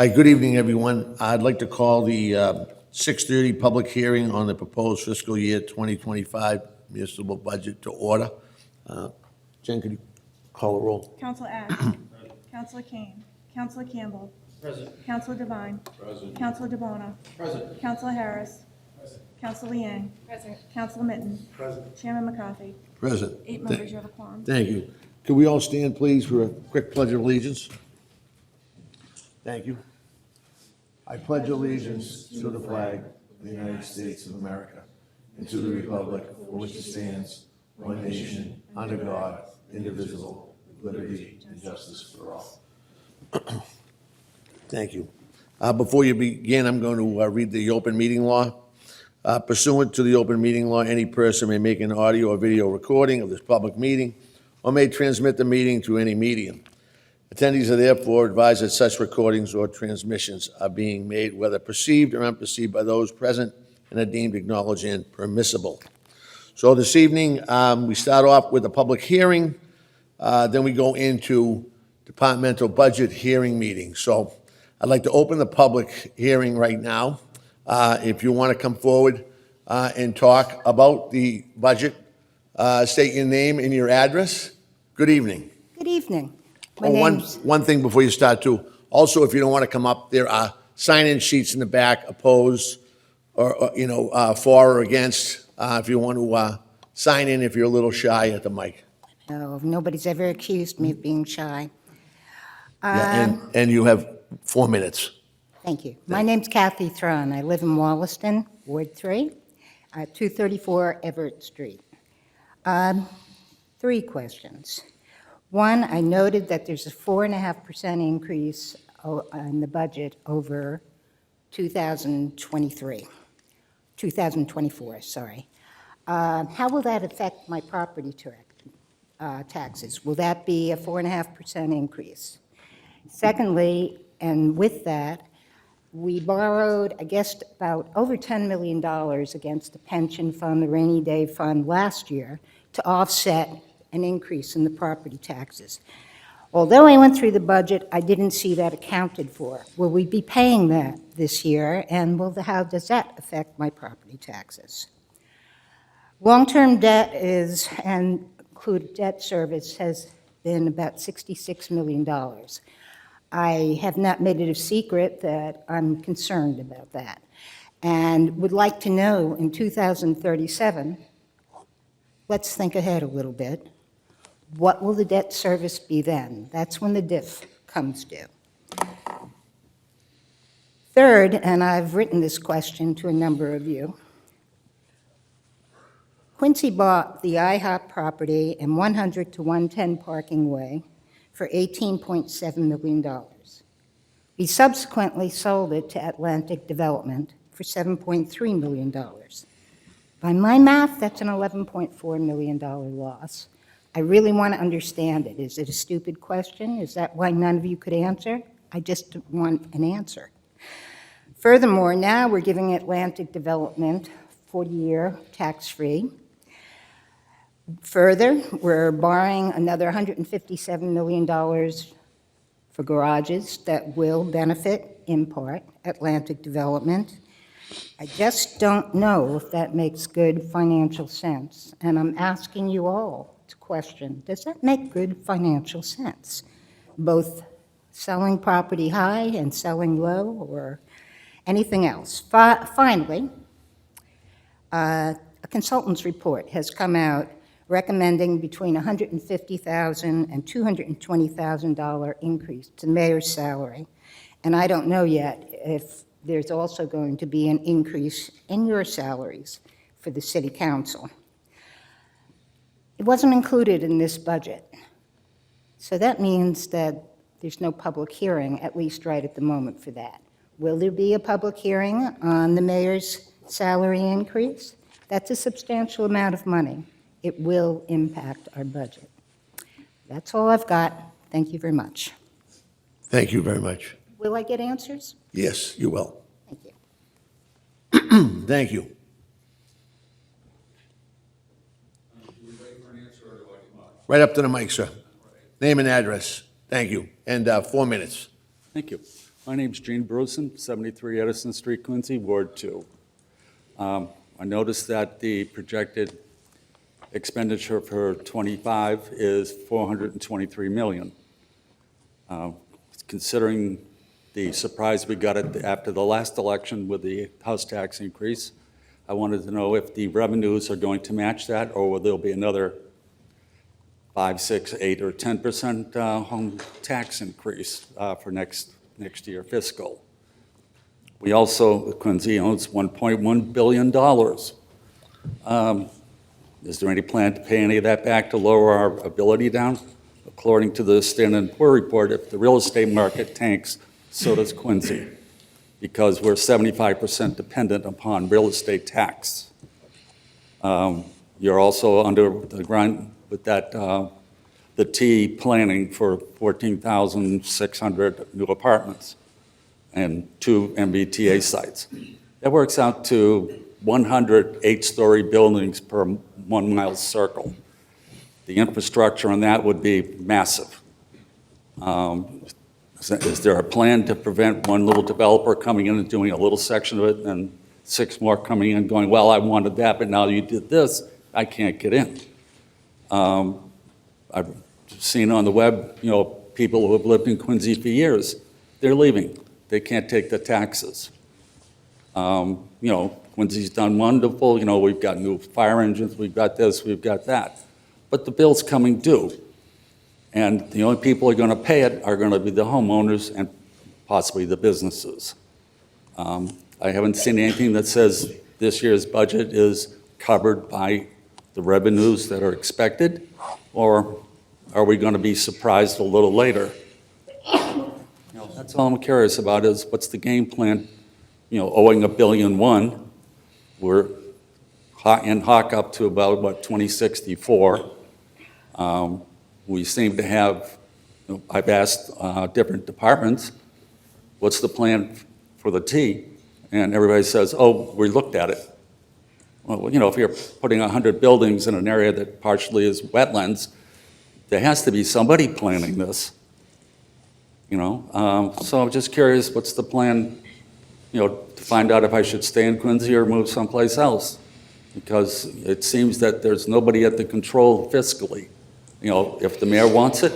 Hi, good evening, everyone. I'd like to call the 6:30 public hearing on the proposed fiscal year 2025 municipal budget to order. Jen, could you call a roll? Counselor Ash. Counselor Kane. Counselor Campbell. Present. Counselor Devine. Present. Counselor DeBona. Present. Counselor Harris. Present. Counselor Liang. Present. Counselor Mitten. Present. Chairman McCarthy. Present. 8 members, you have a quorum. Thank you. Could we all stand, please, for a quick pledge of allegiance? Thank you. I pledge allegiance to the flag of the United States of America and to the republic for which it stands, one nation, under God, indivisible, with liberty and justice for all. Thank you. Before you begin, I'm going to read the open meeting law. Pursuant to the open meeting law, any person may make an audio or video recording of this public meeting or may transmit the meeting through any medium. Attendees are therefore advised that such recordings or transmissions are being made, whether perceived or unperceived, by those present and are deemed acknowledged and permissible. So this evening, we start off with a public hearing, then we go into departmental budget hearing meeting. So I'd like to open the public hearing right now. If you want to come forward and talk about the budget, state your name and your address. Good evening. Good evening. My Oh, name's, one thing before you start too. Also, if you don't want to come up, there are sign-in sheets in the back, opposed, or for or against. If you want to sign in, if you're a little shy at the mic. no, nobody's ever accused me of being shy. Yeah, and you have 4 minutes. Thank you. My name's Kathy Thron. I live in Wollaston, Ward 3, 234 Everett Street. 3 questions. One, I noted that there's a 4.5% increase in the budget over 2024, sorry. How will that affect my property taxes? Will that be a 4.5% increase? Secondly, and with that, we borrowed, I guess, about over $10 million against the pension fund, the rainy day fund last year to offset an increase in the property taxes. Although I went through the budget, I didn't see that accounted for. Will we be paying that this year, and how does that affect my property taxes? Long-term debt and included debt service has been about $66 million. I have not made it a secret that I'm concerned about that, and would like to know in 2037, let's think ahead a little bit, what will the debt service be then? That's when the diff comes due. Third, and I've written this question to a number of you, Quincy bought the IHOP property and 100 to 110 Parking Way for $18.7 million. He subsequently sold it to Atlantic Development for $7.3 million. By my math, that's an $11.4 million loss. I really want to understand it. Is it a stupid question? Is that why none of you could answer? I just want an answer. Furthermore, now we're giving Atlantic Development 40-year tax-free. Further, we're borrowing another $157 million for garages that will benefit, in part, Atlantic Development. I just don't know if that makes good financial sense, and I'm asking you all to question, does that make good financial sense? Both selling property high and selling low, or anything else? Finally, a consultant's report has come out recommending between $150,000 and $220,000 increase to the mayor's salary, and I don't know yet if there's also going to be an increase in your salaries for the city council. It wasn't included in this budget, so that means that there's no public hearing, at least right at the moment, for that. Will there be a public hearing on the mayor's salary increase? That's a substantial amount of money. It will impact our budget. That's all I've got. Thank you very much. Thank you very much. Will I get answers? Yes, you will. Thank you. Thank you. Right up to the mic, sir. Name and address. Thank you. And 4 minutes. Thank you. My name's Gene Bruson, 73 Edison Street, Quincy, Ward 2. I noticed that the projected expenditure for '25 is $423 million. Considering the surprise we got after the last election with the house tax increase, I wanted to know if the revenues are going to match that, or will there be another 5, 6, 8, or 10% home tax increase for next year fiscal. We also, Quincy owns $1.1 billion. Is there any plan to pay any of that back to lower our ability down? According to the Standard & Poor report, if the real estate market tanks, so does Quincy, because we're 75% dependent upon real estate tax. You're also under the grind with that, the T planning for 14,600 new apartments and 2 MBTA sites. That works out to 100 8-story buildings per 1 mile circle. The infrastructure on that would be massive. Is there a plan to prevent one little developer coming in and doing a little section of it and 6 more coming in going, well, I wanted that, but now you did this, I can't get in? I've seen on the web, people who have lived in Quincy for years, they're leaving. They can't take the taxes. Quincy's done wonderful. We've got new fire engines, we've got this, we've got that. But the bill's coming due. And the only people who are going to pay it are going to be the homeowners and possibly the businesses. I haven't seen anything that says this year's budget is covered by the revenues that are expected, or are we going to be surprised a little later? That's all I'm curious about is what's the game plan? Owing $1.1 billion, we're in hock up to about 2064. We seem to have, I've asked different departments, what's the plan for the T? And everybody says, oh, we looked at it. Well, if you're putting 100 buildings in an area that partially is wetlands, there has to be somebody planning this. So I'm just curious, what's the plan, to find out if I should stay in Quincy or move someplace else? Because it seems that there's nobody at the control fiscally. If the mayor wants it,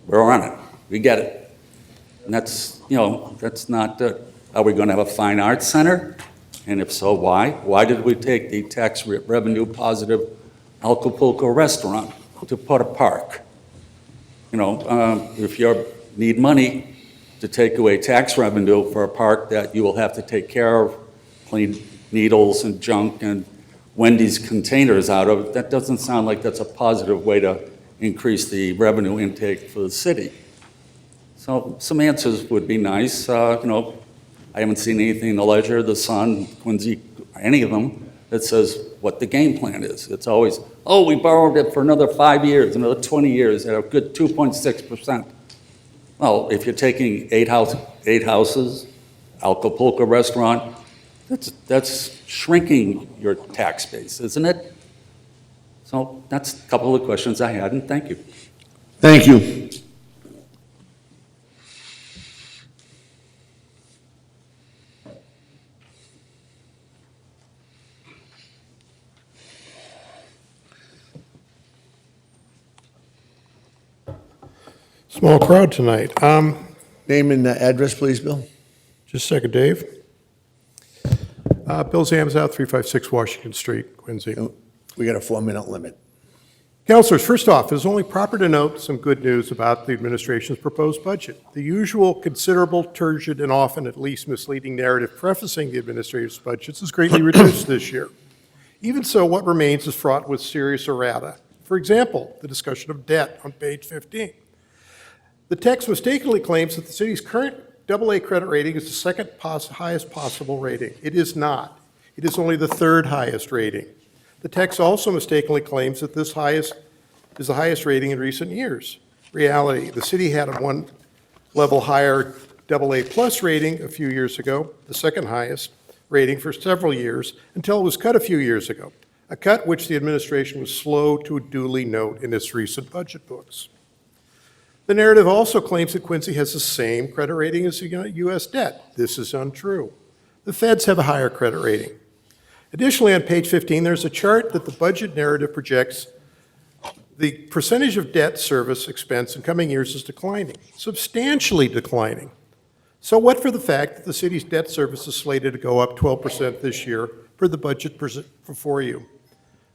we're on it. We get it. And that's not, are we going to have a fine arts center? And if so, why? Why did we take the tax revenue positive Acapulco restaurant to put a park? If you need money to take away tax revenue for a park that you will have to take care of, clean needles and junk and Wendy's containers out of, that doesn't sound like that's a positive way to increase the revenue intake for the city. So some answers would be nice. I haven't seen anything in the Ledger, the Sun, Quincy, any of them that says what the game plan is. It's always, oh, we borrowed it for another 5 years, another 20 years at a good 2.6%. Well, if you're taking 8 houses, Acapulco restaurant, that's shrinking your tax base, isn't it? So that's a couple of questions I had, and thank you. Thank you. Small crowd tonight. Name and address, please, Bill. Just a second, Dave. Bill Zamzow, 356 Washington Street, Quincy. We got a 4-minute limit. Councilors, first off, it is only proper to note some good news about the administration's proposed budget. The usual considerable, turgid, and often at least misleading narrative prefacing the administration's budgets is greatly reduced this year. Even so, what remains is fraught with serious errata. For example, the discussion of debt on page 15. The text mistakenly claims that the city's current AA credit rating is the second highest possible rating. It is not. It is only the third highest rating. The text also mistakenly claims that this is the highest rating in recent years. Reality, the city had a one level higher AA plus rating a few years ago, the second highest rating for several years, until it was cut a few years ago, a cut which the administration was slow to duly note in its recent budget books. The narrative also claims that Quincy has the same credit rating as the U.S. debt. This is untrue. The feds have a higher credit rating. Additionally, on page 15, there's a chart that the budget narrative projects the percentage of debt service expense in coming years is declining, substantially declining. So what for the fact that the city's debt service is slated to go up 12% this year per the budget before you?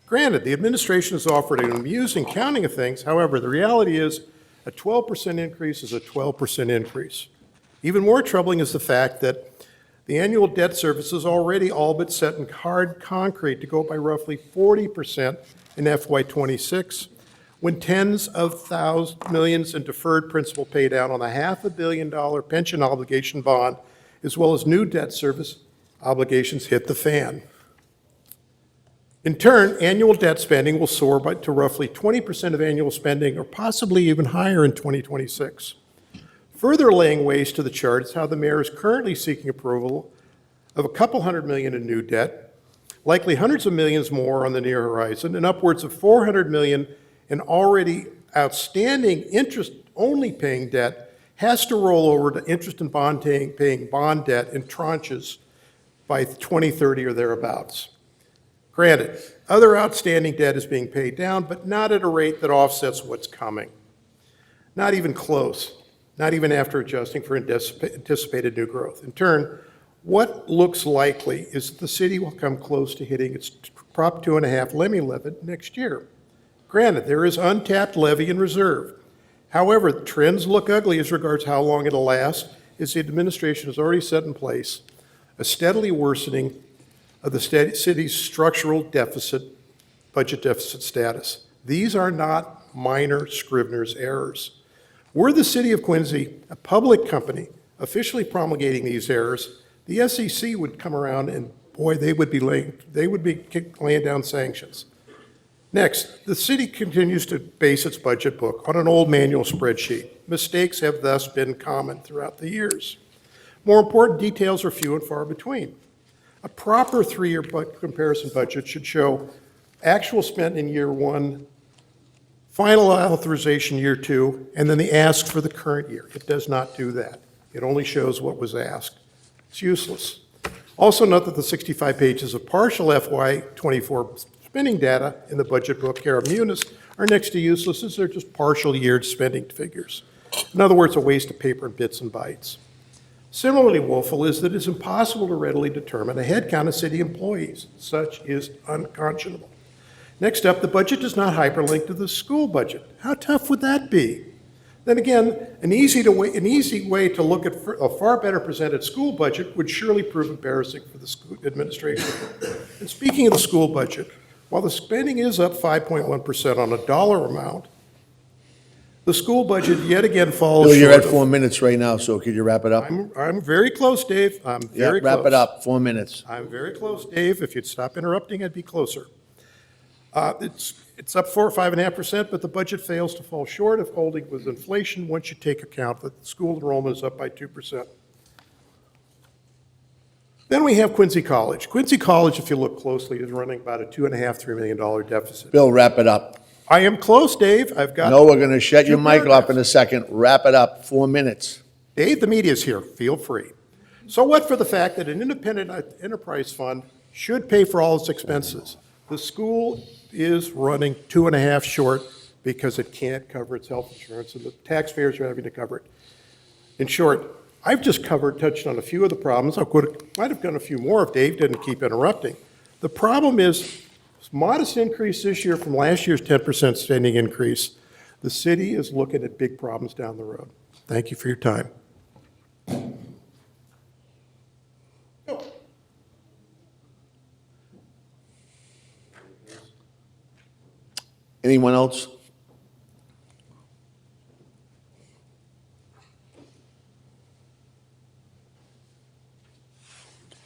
Granted, the administration has offered an amusing counting of things. However, the reality is a 12% increase is a 12% increase. Even more troubling is the fact that the annual debt service is already all but set in hard concrete to go up by roughly 40% in FY26, when tens of millions in deferred principal pay down on a $500 million pension obligation bond, as well as new debt service obligations hit the fan. In turn, annual debt spending will soar to roughly 20% of annual spending, or possibly even higher in 2026. Further laying waste to the chart is how the mayor is currently seeking approval of a couple $100 million in new debt, likely hundreds of millions more on the near horizon, and upwards of $400 million in already outstanding interest-only paying debt has to roll over to interest and paying bond debt in tranches by 2030 or thereabouts. Granted, other outstanding debt is being paid down, but not at a rate that offsets what's coming. Not even close, not even after adjusting for anticipated new growth. In turn, what looks likely is that the city will come close to hitting its Prop 2.5 levy limit next year. Granted, there is untapped levy in reserve. However, trends look ugly as regards how long it'll last, as the administration has already set in place a steadily worsening of the city's structural deficit, budget deficit status. These are not minor Scrivener's errors. Were the city of Quincy a public company officially promulgating these errors, the SEC would come around and boy, they would be laying down sanctions. Next, the city continues to base its budget book on an old manual spreadsheet. Mistakes have thus been common throughout the years. More important details are few and far between. A proper three-year comparison budget should show actual spent in year one, final authorization year two, and then the ask for the current year. It does not do that. It only shows what was asked. It's useless. Also note that the 65 pages of partial FY24 spending data in the budget book, Kara Munis, are next to useless as they're just partial year spending figures. In other words, a waste of paper and bits and bytes. Similarly woeful is that it's impossible to readily determine a headcount of city employees. Such is unconscionable. Next up, the budget does not hyperlink to the school budget. How tough would that be? Then again, an easy way to look at a far better presented school budget would surely prove embarrassing for the school administration. And speaking of the school budget, while the spending is up 5.1% on a dollar amount, the school budget yet again falls Bill, short. you're at 4 minutes right now, so could you wrap it up? I'm very close, Dave. I'm Yeah, very close. wrap it up, 4 minutes. I'm very close, Dave. If you'd stop interrupting, I'd be closer. It's up 4 or 5.5%, but the budget fails to fall short of holding with inflation once you take account that school enrollment is up by 2%. Then we have Quincy College. Quincy College, if you look closely, is running about a $2.5–3 million deficit. Bill, wrap it up. I am close, Dave. I've got. No, we're going to shut your two mic off in paragraphs. a second. Wrap it up, 4 minutes. Dave, the media's here. Feel free. So what for the fact that an independent enterprise fund should pay for all its expenses? The school is running 2.5 short because it can't cover its health insurance, and the taxpayers are having to cover it. In short, I've just touched on a few of the problems. Might have done a few more if Dave didn't keep interrupting. The problem is modest increase this year from last year's 10% spending increase. The city is looking at big problems down the road. Thank you for your time. Anyone else?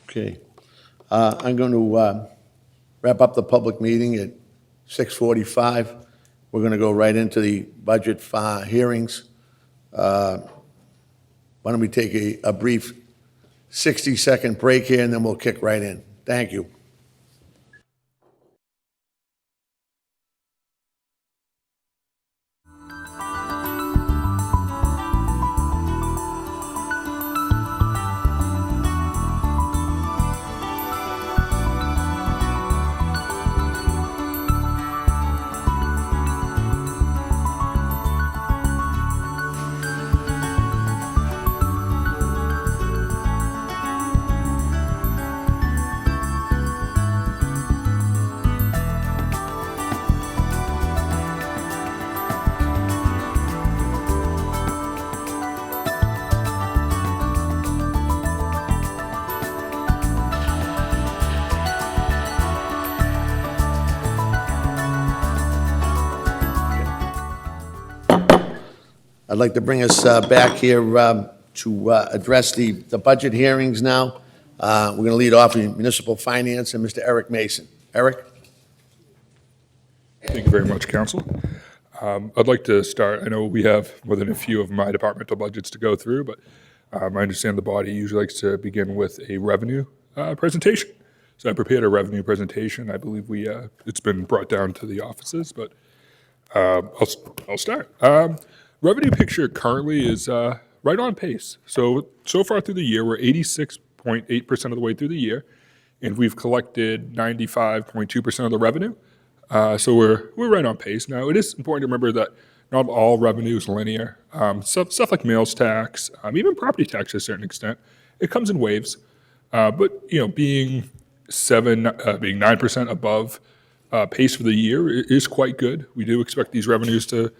Okay. I'm going to wrap up the public meeting at 6:45. We're going to go right into the budget hearings. Why don't we take a brief 60-second break here, and then we'll kick right in. Thank you. I'd like to bring us back here to address the budget hearings now. We're going to lead off with municipal finance and Mr. Eric Mason. Eric? Thank you very much, Council. I'd like to start, I know we have more than a few of my departmental budgets to go through, but I understand the body usually likes to begin with a revenue presentation. So I prepared a revenue presentation. I believe it's been brought down to the offices, but I'll start. Revenue picture currently is right on pace. So far through the year, we're 86.8% of the way through the year, and we've collected 95.2% of the revenue. So we're right on pace. Now, it is important to remember that not all revenue is linear. Stuff like meals tax, even property tax to a certain extent, it comes in waves. But being 9% above pace for the year is quite good. We do expect these revenues to,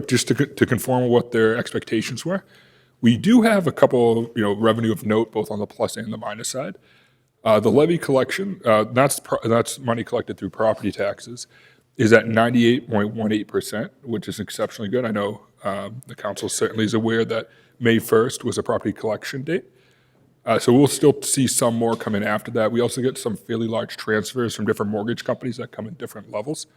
just to conform with what their expectations were. We do have a couple, revenue of note, both on the plus and the minus side. The levy collection, that's money collected through property taxes, is at 98.18%, which is exceptionally good. I know the council certainly is aware that May 1st was a property collection date. So we'll still see some more come in after that. We also get some fairly large transfers from different mortgage companies that come in different levels.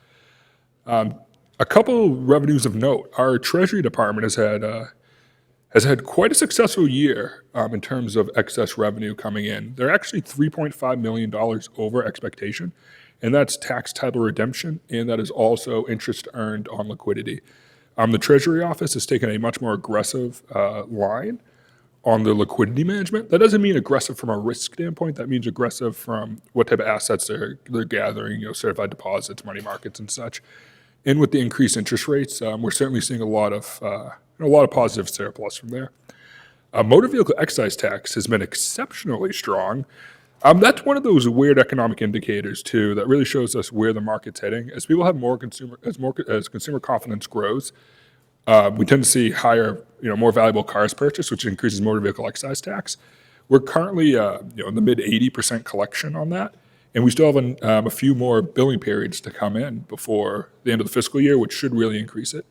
A couple revenues of note. Our Treasury Department has had quite a successful year in terms of excess revenue coming in. They're actually $3.5 million over expectation, and that's tax title redemption, and that is also interest earned on liquidity. The Treasury Office has taken a much more aggressive line on the liquidity management. That doesn't mean aggressive from a risk standpoint. That means aggressive from what type of assets they're gathering, certified deposits, money markets, and such. And with the increased interest rates, we're certainly seeing a lot of positive surplus from there. Motor vehicle excise tax has been exceptionally strong. That's one of those weird economic indicators too that really shows us where the market's heading. As people have as consumer confidence grows, we tend to see higher, more valuable cars purchased, which increases motor vehicle excise tax. We're currently, in the mid 80% collection on that, and we still have a few more billing periods to come in before the end of the fiscal year, which should really increase it.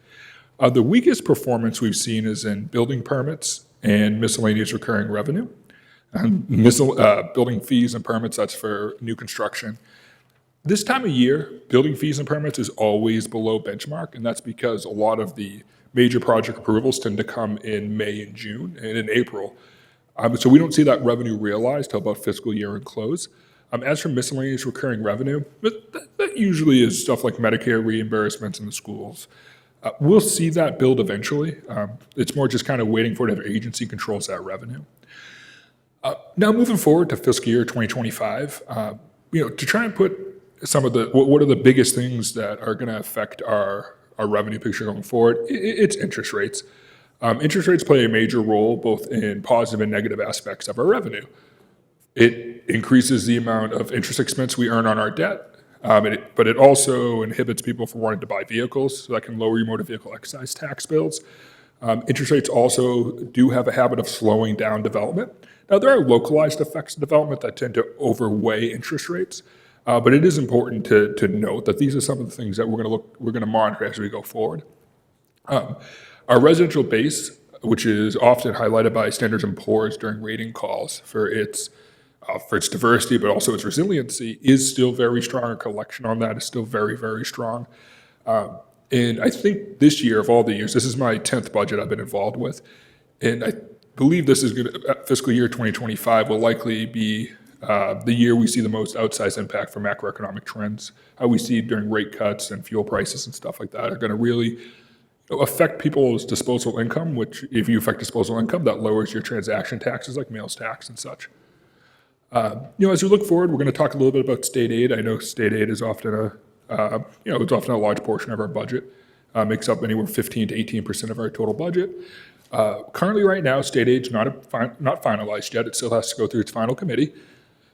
The weakest performance we've seen is in building permits and miscellaneous recurring revenue. Building fees and permits, that's for new construction. This time of year, building fees and permits is always below benchmark, and that's because a lot of the major project approvals tend to come in May and June and in April. So we don't see that revenue realized till about fiscal year and close. As for miscellaneous recurring revenue, that usually is stuff like Medicare reimbursements in the schools. We'll see that build eventually. It's more just kind of waiting for whatever agency controls that revenue. Now moving forward to fiscal year 2025, to try and put some of what are the biggest things that are going to affect our revenue picture going forward, it's interest rates. Interest rates play a major role both in positive and negative aspects of our revenue. It increases the amount of interest expense we earn on our debt, but it also inhibits people from wanting to buy vehicles, so that can lower your motor vehicle excise tax bills. Interest rates also do have a habit of slowing down development. Now, there are localized effects of development that tend to overweigh interest rates, but it is important to note that these are some of the things that we're going to monitor as we go forward. Our residential base, which is often highlighted by Standard & Poor's during rating calls for its diversity, but also its resiliency, is still very strong. Our collection on that is still very, very strong. And I think this year, of all the years, this is my 10th budget I've been involved with. And I believe this is fiscal year 2025 will likely be the year we see the most outsized impact from macroeconomic trends. How we see during rate cuts and fuel prices and stuff like that are going to really affect people's disposable income, which if you affect disposable income, that lowers your transaction taxes like meals tax and such. As we look forward, we're going to talk a little bit about state aid. I know state aid is often it's often a large portion of our budget, makes up anywhere 15 to 18% of our total budget. Currently, right now, state aid's not finalized yet. It still has to go through its final committee.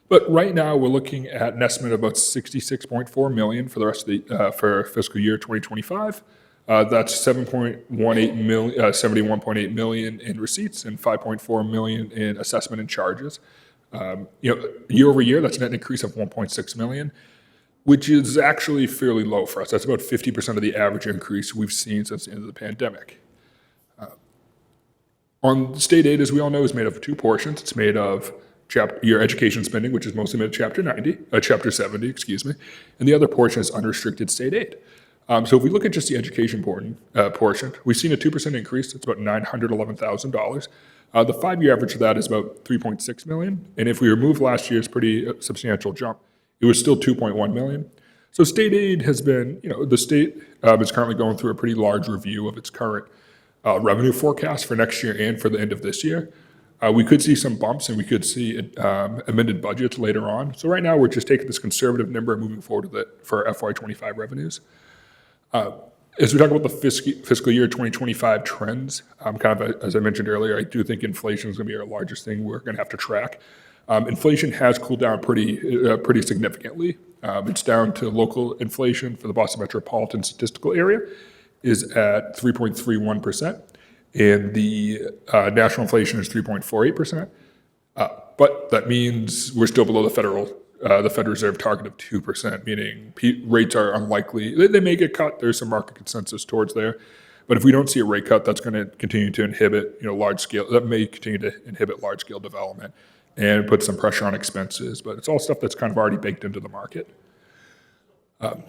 But right now, we're looking at an estimate of about $66.4 million for the rest of the for fiscal year 2025. That's $71.8 million in receipts and $5.4 million in assessment and charges. Year over year, that's a net increase of $1.6 million, which is actually fairly low for us. That's about 50% of the average increase we've seen since the end of the pandemic. On state aid, as we all know, is made of two portions. It's made of your education spending, which is mostly made of Chapter 70, excuse me, and the other portion is unrestricted state aid. So if we look at just the education portion, we've seen a 2% increase. It's about $911,000. The 5-year average of that is about $3.6 million, and if we remove last year's pretty substantial jump, it was still $2.1 million. So state aid has been, the state is currently going through a pretty large review of its current revenue forecast for next year and for the end of this year. We could see some bumps and we could see amended budgets later on. So right now, we're just taking this conservative number and moving forward with it for FY25 revenues. As we talk about the fiscal year 2025 trends, kind of as I mentioned earlier, I do think inflation is going to be our largest thing we're going to have to track. Inflation has cooled down pretty significantly. It's down to local inflation for the Boston metropolitan statistical area is at 3.31%, and the national inflation is 3.48%. But that means we're still below the Federal Reserve target of 2%, meaning rates are unlikely. They may get cut. There's some market consensus towards there. But if we don't see a rate cut, that's going to continue to inhibit, that may continue to inhibit large-scale development and put some pressure on expenses. But it's all stuff that's kind of already baked into the market.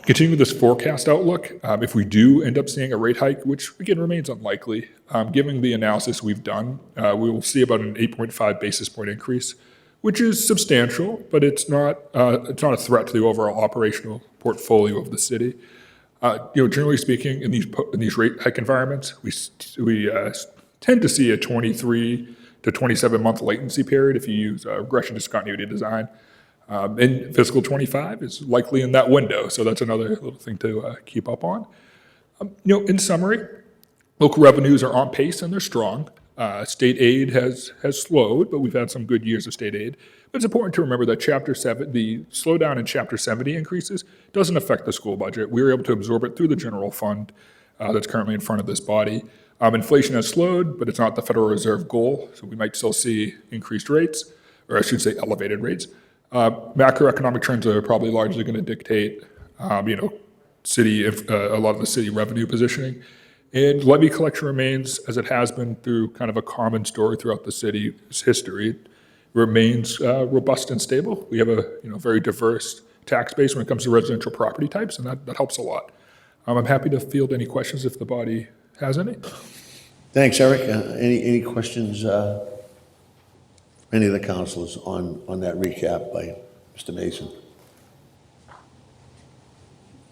Continuing with this forecast outlook, if we do end up seeing a rate hike, which again remains unlikely, given the analysis we've done, we will see about an 8.5 basis point increase, which is substantial, but it's not a threat to the overall operational portfolio of the city. Generally speaking, in these rate hike environments, we tend to see a 23 to 27 month latency period if you use regression discontinuity design. And fiscal 25 is likely in that window, so that's another little thing to keep up on. In summary, local revenues are on pace and they're strong. State aid has slowed, but we've had some good years of state aid. But it's important to remember that the slowdown in Chapter 70 increases doesn't affect the school budget. We were able to absorb it through the general fund that's currently in front of this body. Inflation has slowed, but it's not the Federal Reserve goal, so we might still see increased rates, or I should say elevated rates. Macroeconomic trends are probably largely going to dictate, a lot of the city revenue positioning. And levy collection remains, as it has been through kind of a common story throughout the city's history, remains robust and stable. We have a very diverse tax base when it comes to residential property types, and that helps a lot. I'm happy to field any questions if the body has any. Thanks, Eric. Any questions, any of the councilors on that recap by Mr. Mason?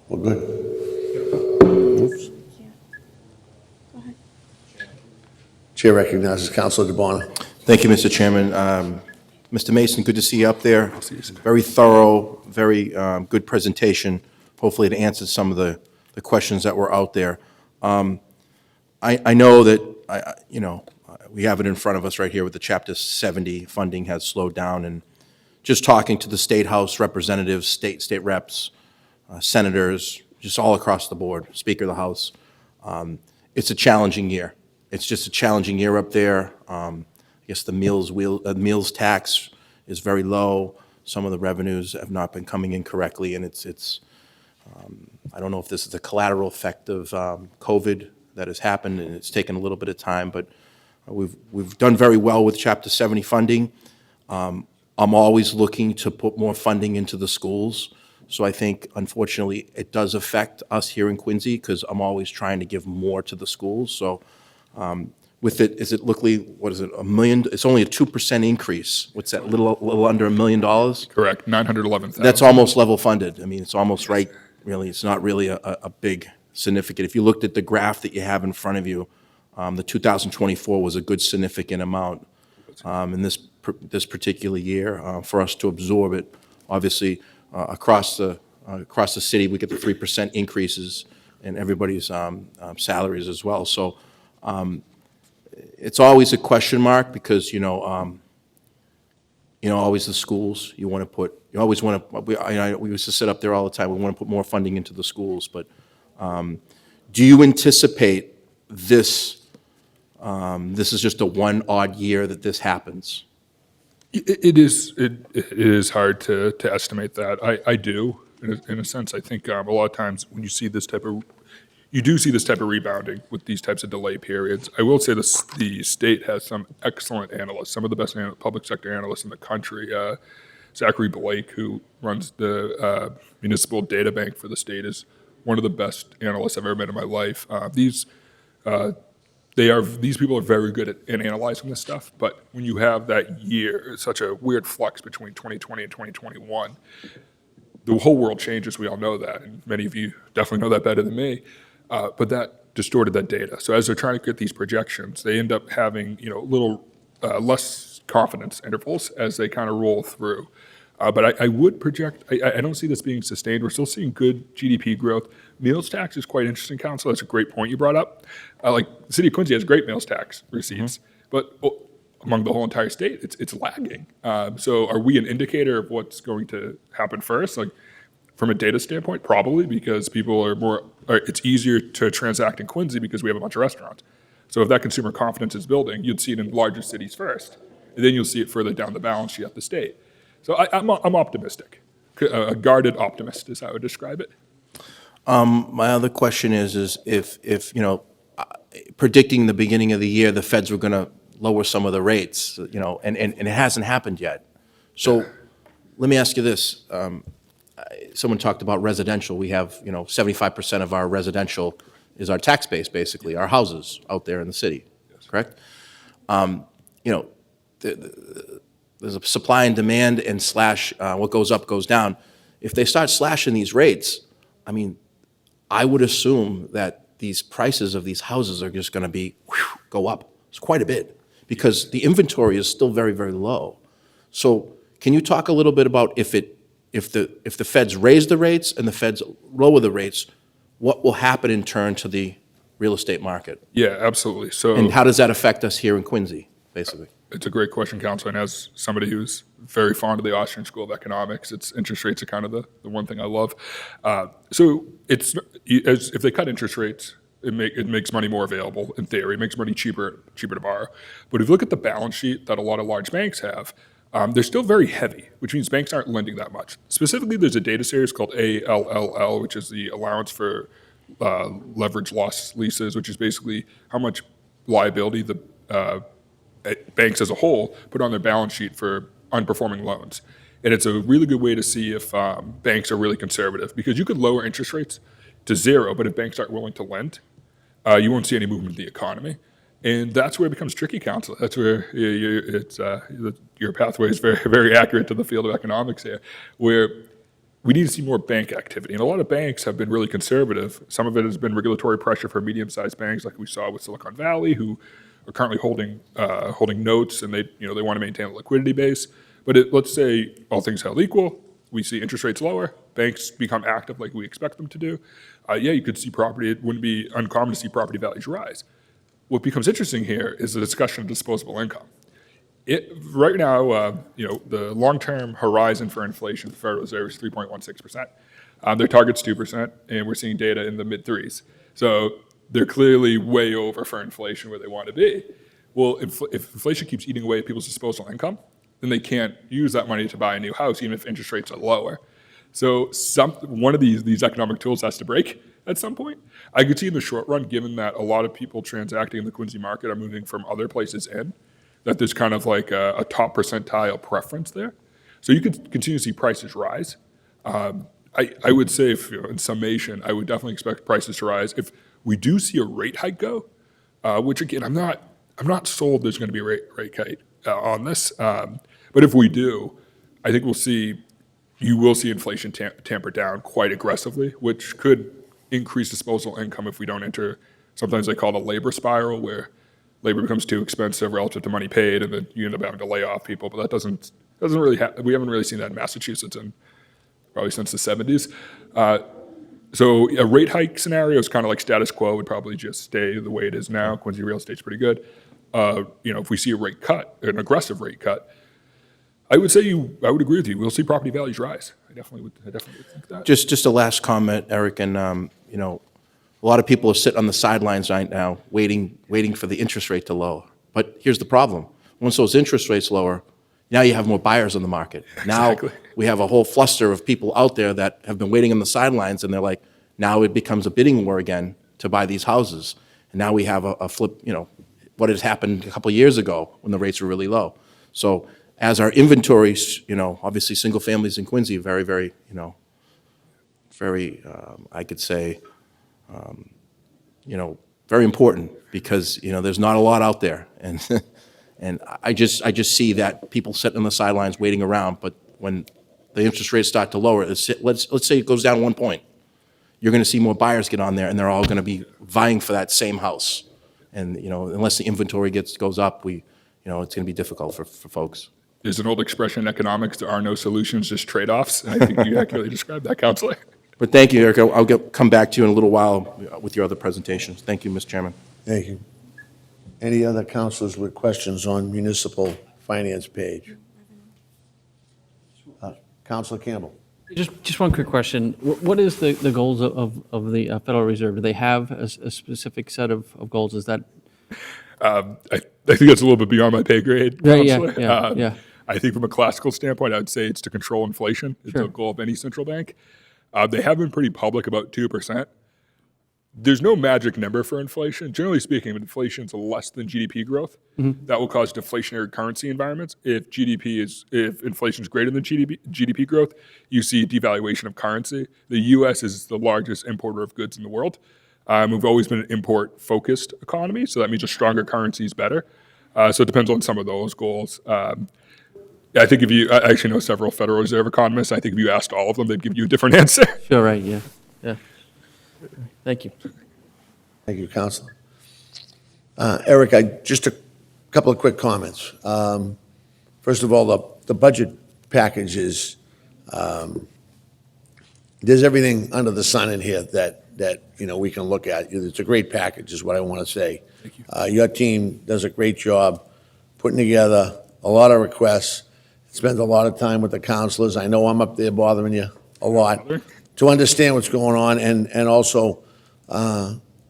We're good. Oops. Go ahead. Chair recognizes Councilor DeBona. Thank you, Mr. Chairman. Mr. Mason, good to see you up there. Very thorough, very good presentation. Hopefully it answered some of the questions that were out there. I know that, we have it in front of us right here with the Chapter 70 funding has slowed down, and just talking to the State House representatives, state reps, senators, just all across the board, Speaker of the House, it's a challenging year. It's just a challenging year up there. I guess the meals tax is very low. Some of the revenues have not been coming in correctly, and it's I don't know if this is a collateral effect of COVID that has happened, and it's taken a little bit of time, but we've done very well with Chapter 70 funding. I'm always looking to put more funding into the schools. So I think, unfortunately, it does affect us here in Quincy because I'm always trying to give more to the schools. So with it, what is it, $1 million? It's only a 2% increase. What's that, a little under $1 million? Correct, 911,000. That's almost level funded. I mean, it's almost right, really. It's not really a big significant. If you looked at the graph that you have in front of you, the 2024 was a good significant amount in this particular year for us to absorb it. Obviously, across the city, we get the 3% increases in everybody's salaries as well. So it's always a question mark because always the schools we used to sit up there all the time. We want to put more funding into the schools, but do you anticipate this? This is just a one odd year that this happens. It is hard to estimate that. I do, in a sense. I think a lot of times when you see this type of, you do see this type of rebounding with these types of delay periods. I will say this, the state has some excellent analysts, some of the best public sector analysts in the country. Zachary Blake, who runs the municipal data bank for the state, is one of the best analysts I've ever met in my life. These people are very good at analyzing this stuff, but when you have that year, such a weird flux between 2020 and 2021, the whole world changes. We all know that, and many of you definitely know that better than me. But that distorted that data. So as they're trying to get these projections, they end up having little less confidence intervals as they kind of roll through. But I would project. I don't see this being sustained. We're still seeing good GDP growth. Meals tax is quite interesting, Council. That's a great point you brought up. Like the city of Quincy has great meals tax receipts, but among the whole entire state, it's lagging. So are we an indicator of what's going to happen first? Like from a data standpoint, probably, because people are more, it's easier to transact in Quincy because we have a bunch of restaurants. So if that consumer confidence is building, you'd see it in larger cities first, and then you'll see it further down the balance sheet at the state. So I'm optimistic. A guarded optimist is how I would describe it. My other question is if predicting the beginning of the year, the feds were going to lower some of the rates, and it hasn't happened yet. So let me ask you this. Someone talked about residential. We have, 75% of our residential is our tax base, basically, our houses out there in the city, correct? There's a supply and demand and slash, what goes up goes down. If they start slashing these rates, I would assume that these prices of these houses are just going to go up. It's quite a bit because the inventory is still very, very low. So can you talk a little bit about if the feds raise the rates and the feds lower the rates, what will happen in turn to the real estate market? Yeah, absolutely. So And how does that affect us here in Quincy, basically? it's a great question, Council. And as somebody who's very fond of the Austrian School of Economics, interest rates are kind of the one thing I love. So if they cut interest rates, it makes money more available in theory. It makes money cheaper to borrow. But if you look at the balance sheet that a lot of large banks have, they're still very heavy, which means banks aren't lending that much. Specifically, there's a data series called ALLL, which is the allowance for leverage loss leases, which is basically how much liability the banks as a whole put on their balance sheet for unperforming loans. And it's a really good way to see if banks are really conservative, because you could lower interest rates to zero, but if banks aren't willing to lend, you won't see any movement in the economy. And that's where it becomes tricky, Council. That's where your pathway is very, very accurate to the field of economics here, where we need to see more bank activity. And a lot of banks have been really conservative. Some of it has been regulatory pressure for medium-sized banks, like we saw with Silicon Valley, who are currently holding notes, and they want to maintain a liquidity base. But let's say all things held equal, we see interest rates lower, banks become active like we expect them to do. You could see property. It wouldn't be uncommon to see property values rise. What becomes interesting here is the discussion of disposable income. Right now, the long-term horizon for inflation, the Federal Reserve is 3.16%. Their target's 2%, and we're seeing data in the mid-threes. So they're clearly way over for inflation where they want to be. Well, if inflation keeps eating away at people's disposable income, then they can't use that money to buy a new house, even if interest rates are lower. So one of these economic tools has to break at some point. I could see in the short run, given that a lot of people transacting in the Quincy market are moving from other places in, that there's kind of like a top percentile preference there. So you could continue to see prices rise. I would say, in summation, I would definitely expect prices to rise. If we do see a rate hike go, which again, I'm not sold there's going to be a rate hike on this. But if we do, I think you will see inflation tamper down quite aggressively, which could increase disposable income if we don't enter, sometimes they call it a labor spiral, where labor becomes too expensive relative to money paid, and then you end up having to lay off people. But that doesn't really we haven't really seen that in Massachusetts probably since the 70s. So a rate hike scenario is kind of like status quo, would probably just stay the way it is now. Quincy real estate's pretty good. If we see a rate cut, an aggressive rate cut, I would agree with you. We'll see property values rise. I definitely would think that. Just a last comment, Eric, and a lot of people are sitting on the sidelines right now, waiting for the interest rate to lower. But here's the problem: once those interest rates lower, now you have more buyers on the market. Now Exactly. we have a whole fluster of people out there that have been waiting on the sidelines, and they're like, now it becomes a bidding war again to buy these houses. And now we have a flip, what had happened a couple of years ago when the rates were really low. So as our inventories, obviously single families in Quincy, very, very, very, I could say, very important because, there's not a lot out there. And, and I just see that people sitting on the sidelines waiting around, but when the interest rates start to lower, let's say it goes down 1 point, you're going to see more buyers get on there, and they're all going to be vying for that same house. And, unless the inventory goes up, it's going to be difficult for folks. There's an old expression in economics, there are no solutions, just trade-offs. And I think you accurately described that, Counselor. But thank you, Eric. I'll come back to you in a little while with your other presentations. Thank you, Mr. Chairman. Thank you. Any other councilors with questions on municipal finance page? Councilor Campbell. Just one quick question. What is the goals of the Federal Reserve? Do they have a specific set of goals? Is that? I think that's a little bit beyond my pay grade, Right, yeah, Counselor. yeah. I think from a classical standpoint, I would say it's to control inflation. It's Sure. a goal of any central bank. They have been pretty public about 2%. There's no magic number for inflation. Generally speaking, if inflation's less than GDP growth, that will cause deflationary currency environments. If inflation is greater than GDP growth, you see devaluation of currency. The U.S. is the largest importer of goods in the world. We've always been an import-focused economy, so that means a stronger currency is better. So it depends on some of those goals. I think I actually know several Federal Reserve economists. I think if you asked all of them, they'd give you a different answer. Sure, right, yeah. Thank you. Thank you, Counselor. Eric, just a couple of quick comments. First of all, the budget package is, there's everything under the sun in here that we can look at. It's a great package, is what I want to say. Thank you. Your team does a great job putting together a lot of requests, spends a lot of time with the counselors. I know I'm up there bothering you a lot to understand what's going on, and also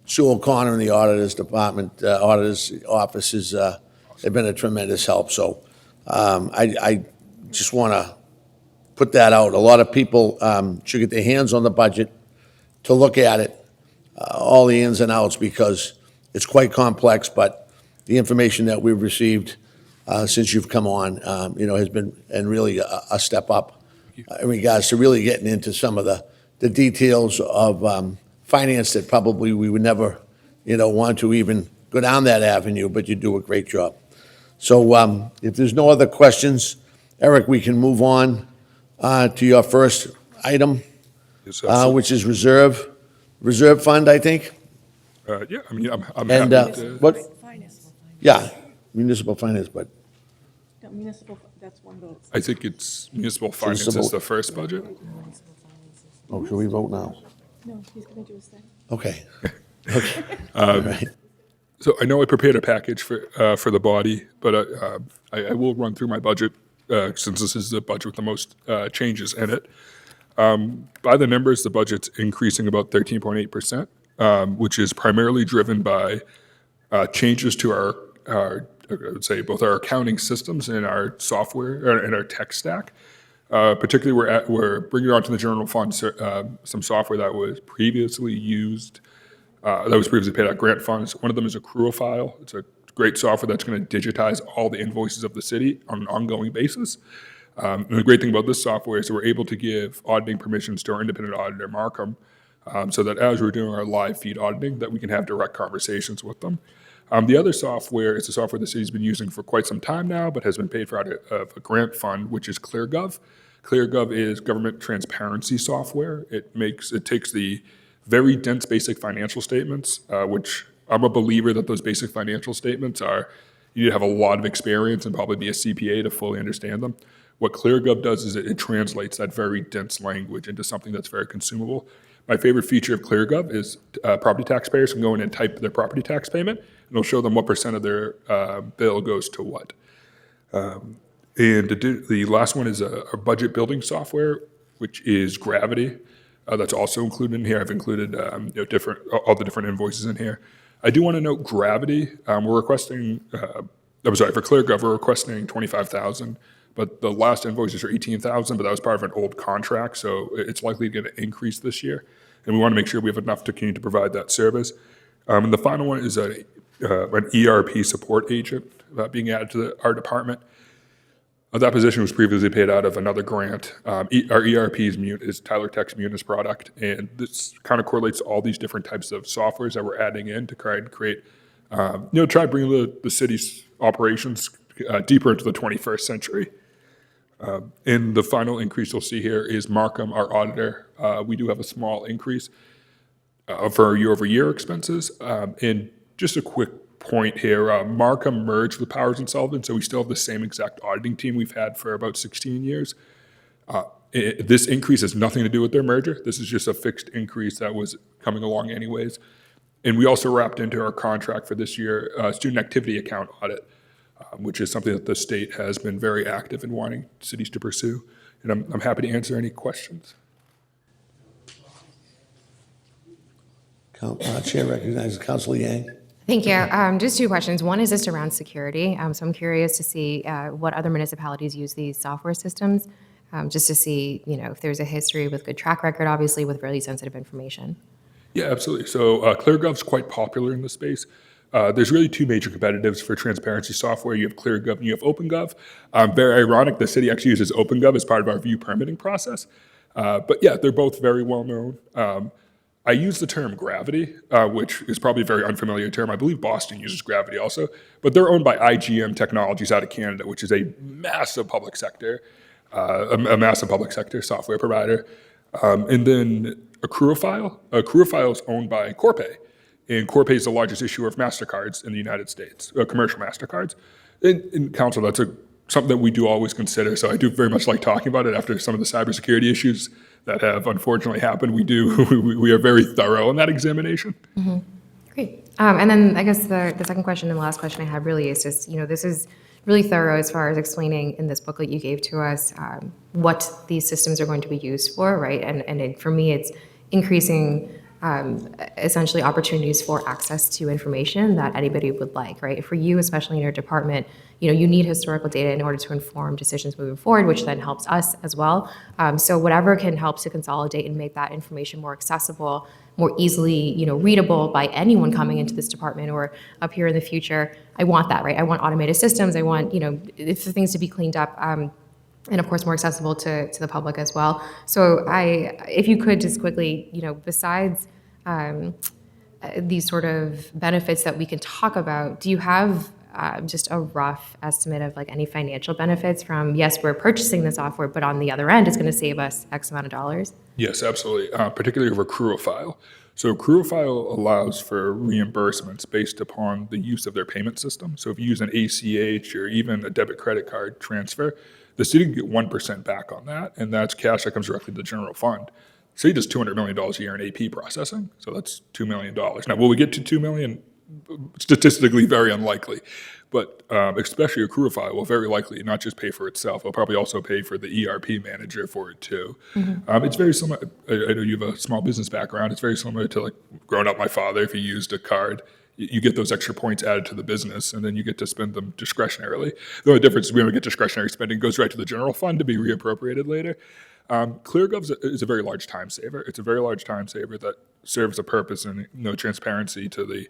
Sue O'Connor in the auditor's department, auditor's office have been a tremendous help. So I just want to put that out. A lot of people should get their hands on the budget to look at it, all the ins and outs, because it's quite complex, but the information that we've received since you've come on, has been and really a step up in regards to really getting into some of the details of finance that probably we would never, want to even go down that avenue, but you do a great job. So if there's no other questions, Eric, we can move on to your first item, Yes, absolutely. which is reserve fund, I think. Yeah, I mean, I'm And happy to. what? Finance. Yeah, municipal finance, but No, municipal, that's one vote. I think it's municipal finance Municipal- is the first budget. oh, should we vote now? No, he's going to do a second. Okay. Okay. All right. So I know I prepared a package for the body, but I will run through my budget since this is the budget with the most changes in it. By the numbers, the budget's increasing about 13.8%, which is primarily driven by changes to our I would say both our accounting systems and our software and our tech stack. Particularly, we're bringing onto the general fund some software that was previously used. That was previously paid out grant funds. One of them is Accruifile. It's a great software that's going to digitize all the invoices of the city on an ongoing basis. And the great thing about this software is that we're able to give auditing permissions to our independent auditor, Markham, so that as we're doing our live feed auditing, that we can have direct conversations with them. The other software is a software the city's been using for quite some time now, but has been paid for out of a grant fund, which is ClearGov. ClearGov is government transparency software. It takes the very dense basic financial statements, which I'm a believer that those basic financial statements you need to have a lot of experience and probably be a CPA to fully understand them. What ClearGov does is it translates that very dense language into something that's very consumable. My favorite feature of ClearGov is property taxpayers can go in and type their property tax payment, and it'll show them what percent of their bill goes to what. And the last one is a budget building software, which is Gravity. That's also included in here. I've included all the different invoices in here. I do want to note Gravity. We're requesting, for ClearGov, we're requesting $25,000, but the last invoices are 18,000, but that was part of an old contract, so it's likely going to increase this year. And we want to make sure we have enough to continue to provide that service. And the final one is an ERP support agent being added to our department. That position was previously paid out of another grant. Our ERP is Tyler Tech's Munis product, and this kind of correlates to all these different types of softwares that we're adding in to try and create, try to bring the city's operations deeper into the 21st century. And the final increase you'll see here is Markham, our auditor. We do have a small increase for our year-over-year expenses. And just a quick point here, Markham merged with Powers and Sullivan, so we still have the same exact auditing team we've had for about 16 years. This increase has nothing to do with their merger. This is just a fixed increase that was coming along anyways. And we also wrapped into our contract for this year student activity account audit, which is something that the state has been very active in wanting cities to pursue. And I'm happy to answer any questions. Chair recognizes Councilor Yang. Thank you. Just two questions. One is just around security. So I'm curious to see what other municipalities use these software systems, just to see, if there's a history with good track record, obviously, with really sensitive information. Yeah, absolutely. So ClearGov's quite popular in the space. There's really two major competitors for transparency software. You have ClearGov and you have OpenGov. Very ironic, the city actually uses OpenGov as part of our view permitting process. But yeah, they're both very well known. I use the term Gravity, which is probably a very unfamiliar term. I believe Boston uses Gravity also, but they're owned by IGM Technologies out of Canada, which is a massive public sector, software provider. And then Accruifile. Accruifile is owned by Corpay, and Corpay is the largest issuer of MasterCards in the United States, commercial MasterCards. In council, that's something that we do always consider. So I do very much like talking about it after some of the cybersecurity issues that have unfortunately happened. We are very thorough in that examination. Mm-hmm. Great. And then I guess the second question and the last question I have really is just, this is really thorough as far as explaining in this booklet you gave to us what these systems are going to be used for, right? And for me, it's increasing essentially opportunities for access to information that anybody would like, right? For you, especially in your department, you need historical data in order to inform decisions moving forward, which then helps us as well. So whatever can help to consolidate and make that information more accessible, more easily, readable by anyone coming into this department or up here in the future, I want that, right? I want automated systems. I want, for things to be cleaned up. And of course, more accessible to the public as well. So if you could just quickly, besides these sort of benefits that we can talk about, do you have just a rough estimate of any financial benefits from, yes, we're purchasing the software, but on the other end, it's going to save us X amount of dollars? Yes, absolutely, particularly over Accruifile. So Accruifile allows for reimbursements based upon the use of their payment system. So if you use an ACH or even a debit credit card transfer, the city can get 1% back on that, and that's cash that comes directly to the general fund. City does $200 million a year in AP processing, so that's $2 million. Now, will we get to $2 million? Statistically, very unlikely. But especially Accruifile will very likely not just pay for itself, it'll probably also pay for the ERP manager for it too. Mm-hmm. It's very similar, I know you have a small business background, it's very similar to growing up my father. If he used a card, you get those extra points added to the business, and then you get to spend them discretionarily. The only difference is we don't get discretionary spending, it goes right to the general fund to be reappropriated later. ClearGov is a very large time saver. It's a very large time saver that serves a purpose and transparency to the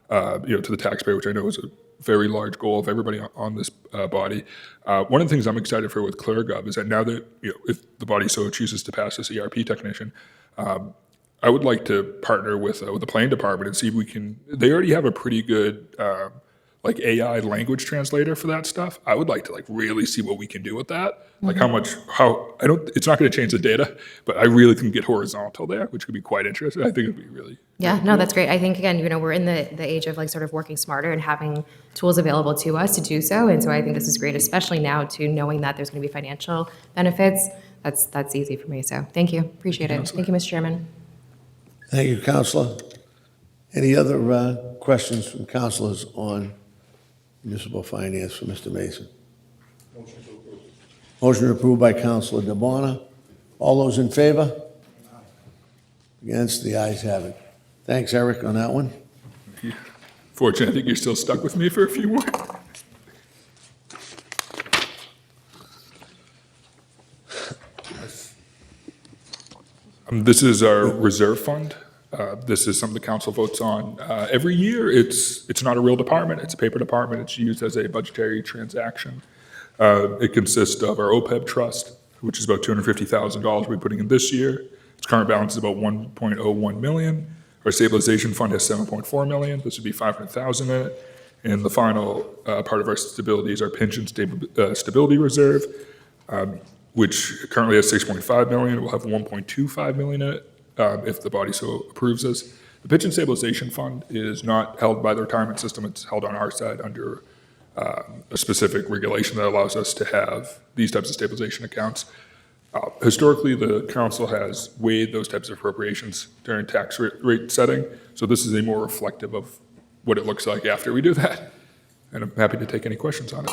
to the taxpayer, which I know is a very large goal of everybody on this body. One of the things I'm excited for with ClearGov is that now that if the body so chooses to pass this ERP technician, I would like to partner with the planning department and see if we can. They already have a pretty good AI language translator for that stuff. I would like to really see what we can do with that. Mm-hmm. It's not going to change the data, but I really can get horizontal there, which could be quite interesting. I think it'd be really. Yeah, no, that's great. I think, again, we're in the age of sort of working smarter and having tools available to us to do so. And so I think this is great, especially now to knowing that there's going to be financial benefits. That's easy for me. So thank you. Appreciate it. Thank you, Mr. Chairman. Thank you, Councilor. Any other questions from councilors on municipal finance for Mr. Mason? Motion approved by Councilor DeBona. All those in favor? Against? The ayes have it. Thanks, Eric, on that one. Fortunately, I think you're still stuck with me for a few more. This is our reserve fund. This is something the council votes on every year. It's not a real department. It's a paper department. It's used as a budgetary transaction. It consists of our OPEB trust, which is about $250,000 we're putting in this year. Its current balance is about 1.01 million. Our stabilization fund has 7.4 million. This would be 500,000 in it. And the final part of our stability is our pension stability reserve, which currently has 6.5 million. We'll have 1.25 million in it if the body so approves us. The pension stabilization fund is not held by the retirement system. It's held on our side under a specific regulation that allows us to have these types of stabilization accounts. Historically, the council has weighed those types of appropriations during tax rate setting, so this is a more reflective of what it looks like after we do that. And I'm happy to take any questions on it.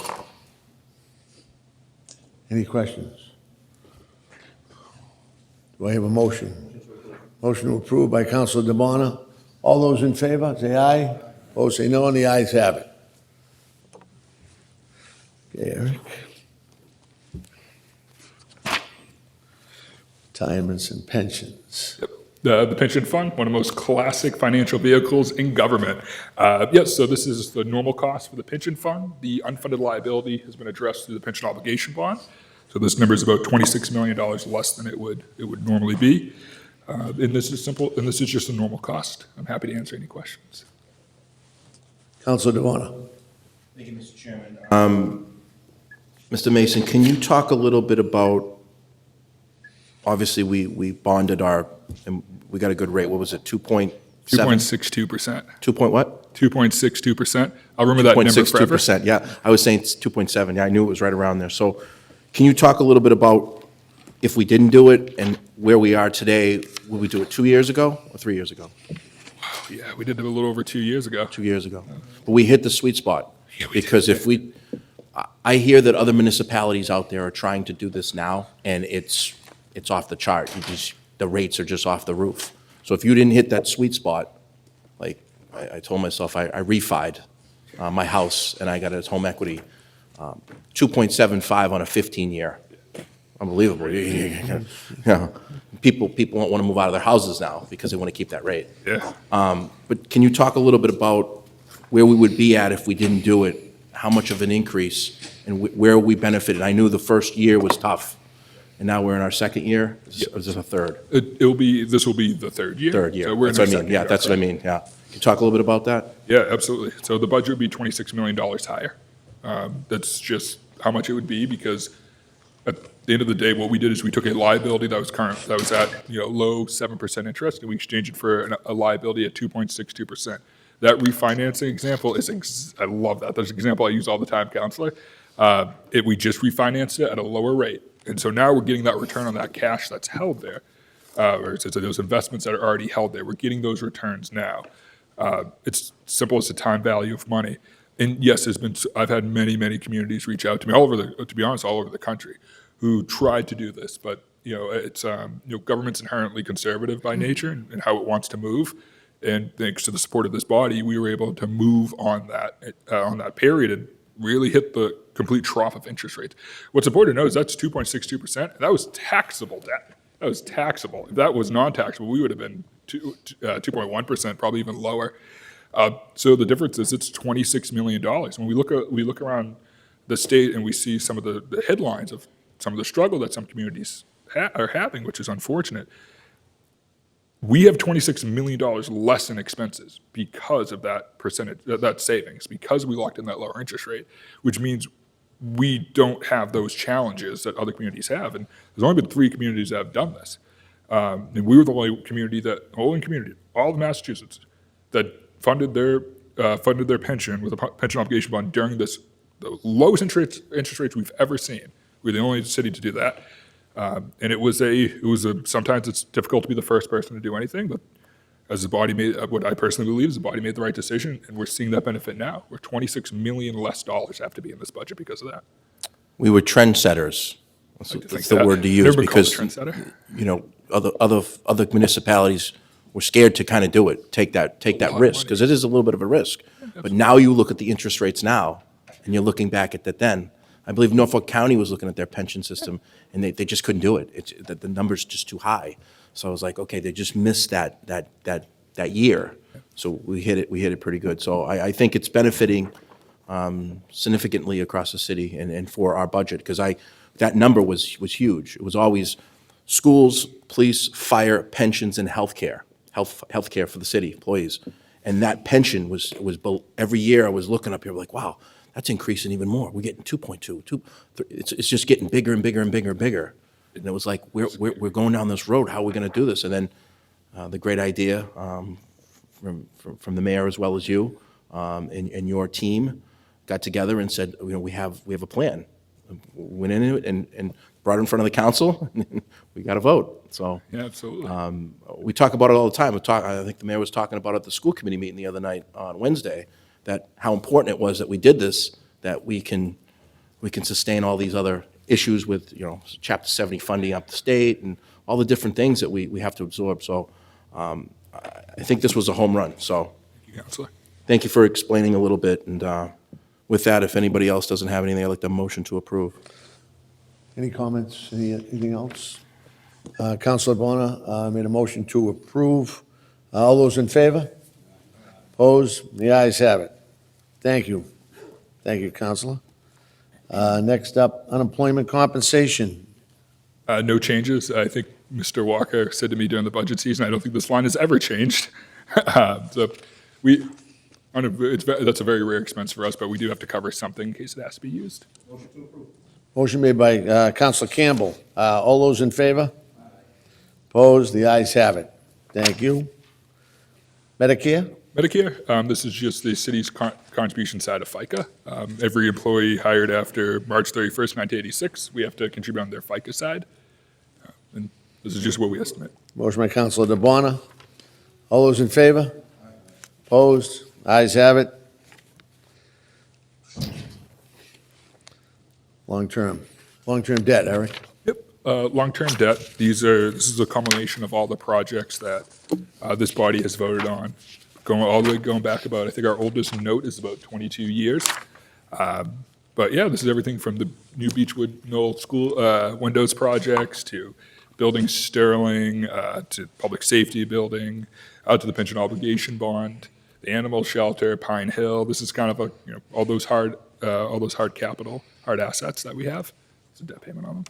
Any questions? Do I have a motion? Motion to approve by Councilor DeBona. All those in favor, say aye. Opposed, say no, and the ayes have it. Okay, Eric. Retirements and pensions. The pension fund, one of the most classic financial vehicles in government. Yes, so this is the normal cost for the pension fund. The unfunded liability has been addressed through the pension obligation bond. So this number is about $26 million less than it would normally be. And this is simple, and this is just a normal cost. I'm happy to answer any questions. Councilor DeBona. Thank you, Mr. Chairman. Mr. Mason, can you talk a little bit about, obviously, we bonded and we got a good rate. What was it, 2.7? 2.62%. 2 point what? 2.62%. I'll remember that number forever. 2.62%, yeah. I was saying it's 2.7, yeah, I knew it was right around there. So can you talk a little bit about if we didn't do it and where we are today? Would we do it 2 years ago or 3 years ago? Yeah, we did it a little over 2 years ago. 2 years ago. But we hit the sweet spot. Because if I hear that other municipalities out there are trying to do this now, and it's off the chart. The rates are just off the roof. So if you didn't hit that sweet spot, like I told myself, I refied my house, and I got it as home equity, 2.75 on a 15-year. Unbelievable. Yeah. People don't want to move out of their houses now because they want to keep that rate. Yeah. But can you talk a little bit about where we would be at if we didn't do it? How much of an increase and where we benefited? I knew the first year was tough, and now we're in our second year. Is this a third? This will be the third year. Third year. So we're in That's our what I mean. second Yeah, year, that's what I mean. Yeah. Can you talk a little bit about that? Yeah, absolutely. So the budget would be $26 million higher. That's just how much it would be, because at the end of the day, what we did is we took a liability that was current, that was at low 7% interest, and we exchanged it for a liability at 2.62%. That refinancing example I love that. That's an example I use all the time, Counselor. We just refinanced it at a lower rate. And so now we're getting that return on that cash that's held there, or so those investments that are already held there. We're getting those returns now. It's simple as the time value of money. And yes, I've had many communities reach out to me all over the country, who tried to do this. But it's government's inherently conservative by nature and how it wants to move. And thanks to the support of this body, we were able to move on that period and really hit the complete trough of interest rates. What's important to know is that's 2.62%. And that was taxable debt. That was taxable. If that was non-taxable, we would have been 2.1%, probably even lower. So the difference is it's $26 million. When we look around the state and we see some of the headlines of some of the struggle that some communities are having, which is unfortunate, we have $26 million less in expenses because of that percentage, that savings, because we locked in that lower interest rate, which means we don't have those challenges that other communities have. And there's only been 3 communities that have done this. And we were the only community, all of Massachusetts, that funded their pension with a pension obligation bond during the lowest interest rates we've ever seen. We're the only city to do that. And it was sometimes it's difficult to be the first person to do anything, but as the body what I personally believe is the body made the right decision, and we're seeing that benefit now. We're $26 million less have to be in this budget because of that. We were trendsetters. That's the word to use, Never been called a because trendsetter. other municipalities were scared to kind of do it, take that risk, because it is a little bit of a risk. But now you look at the interest rates now, and you're looking back at that then. I believe Norfolk County was looking at their pension system, and they just couldn't do it. The number's just too high. So I was like, okay, they just missed that year. So we hit it pretty good. So I think it's benefiting significantly across the city and for our budget, because that number was huge. It was always schools, police, fire, pensions, and healthcare for the city employees. And that pension was every year I was looking up here like, wow, that's increasing even more. We're getting 2.2. It's just getting bigger and bigger and bigger and bigger. And it was like, we're going down this road. How are we going to do this? And then the great idea from the mayor as well as you and your team got together and said, we have a plan. Went into it and brought it in front of the council. And we got a vote. So Yeah, absolutely. we talk about it all the time. I think the mayor was talking about it at the school committee meeting the other night on Wednesday, that how important it was that we did this, that we can sustain all these other issues with, Chapter 70 funding up the state and all the different things that we have to absorb. So I think this was a home run. So Thank you, Counselor. thank you for explaining a little bit. And with that, if anybody else doesn't have anything, I'd like to motion to approve. Any comments? Anything else? Counselor Bona made a motion to approve. All those in favor? Opposed? The ayes have it. Thank you. Thank you, Counselor. Next up, unemployment compensation. No changes. I think Mr. Walker said to me during the budget season, I don't think this line has ever changed. So that's a very rare expense for us, but we do have to cover something in case it has to be used. Motion made by Counselor Campbell. All those in favor? Opposed? The ayes have it. Thank you. Medicare? Medicare, this is just the city's contribution side of FICA. Every employee hired after March 31st, 1986, we have to contribute on their FICA side. And this is just what we estimate. Motion by Counselor DeBona. All those in favor? Opposed? Ayes have it. Long-term debt, Eric. Yep, long-term debt, this is a culmination of all the projects that this body has voted on, going back about, I think our oldest note is about 22 years. But yeah, this is everything from the new Beechwood Knoll School windows projects to building Sterling, to public safety building, out to the pension obligation bond, the animal shelter, Pine Hill. This is kind of all those hard capital, hard assets that we have. It's a debt payment on them.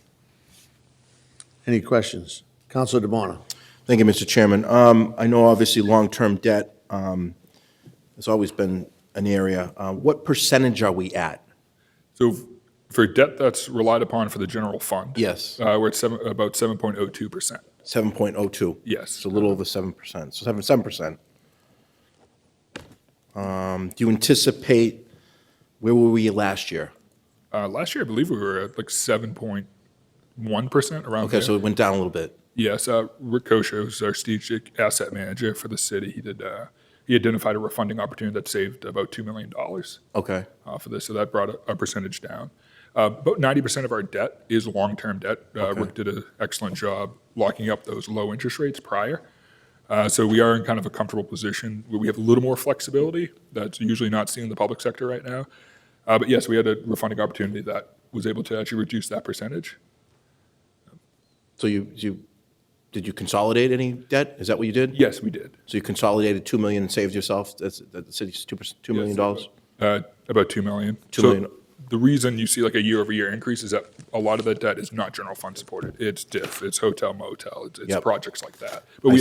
Any questions? Counselor DeBona. Thank you, Mr. Chairman. I know obviously long-term debt has always been an area. What percentage are we at? So for debt that's relied upon for the general fund. Yes. We're at about 7.02%. 7.02. Yes. So a little over 7%. So 7%. Do you anticipate, where were we last year? Last year, I believe we were at like 7.1% around Okay, there. so it went down a little bit. Yes, Rick Kosha, who's our strategic asset manager for the city, he identified a refunding opportunity that saved about $2 million Okay. for this, so that brought our percentage down. About 90% of our debt is long-term debt. Rick did an excellent job locking up those low interest rates prior. So we are in kind of a comfortable position where we have a little more flexibility that's usually not seen in the public sector right now. But yes, we had a refunding opportunity that was able to actually reduce that percentage. So did you consolidate any debt? Is that what you did? Yes, we did. So you consolidated 2 million and saved yourself, that's the city's $2 million? About $2 million. $2 million. So the reason you see like a year-over-year increase is that a lot of that debt is not general fund supported. It's DIF, it's hotel motel, it's Yep. projects like that. But I we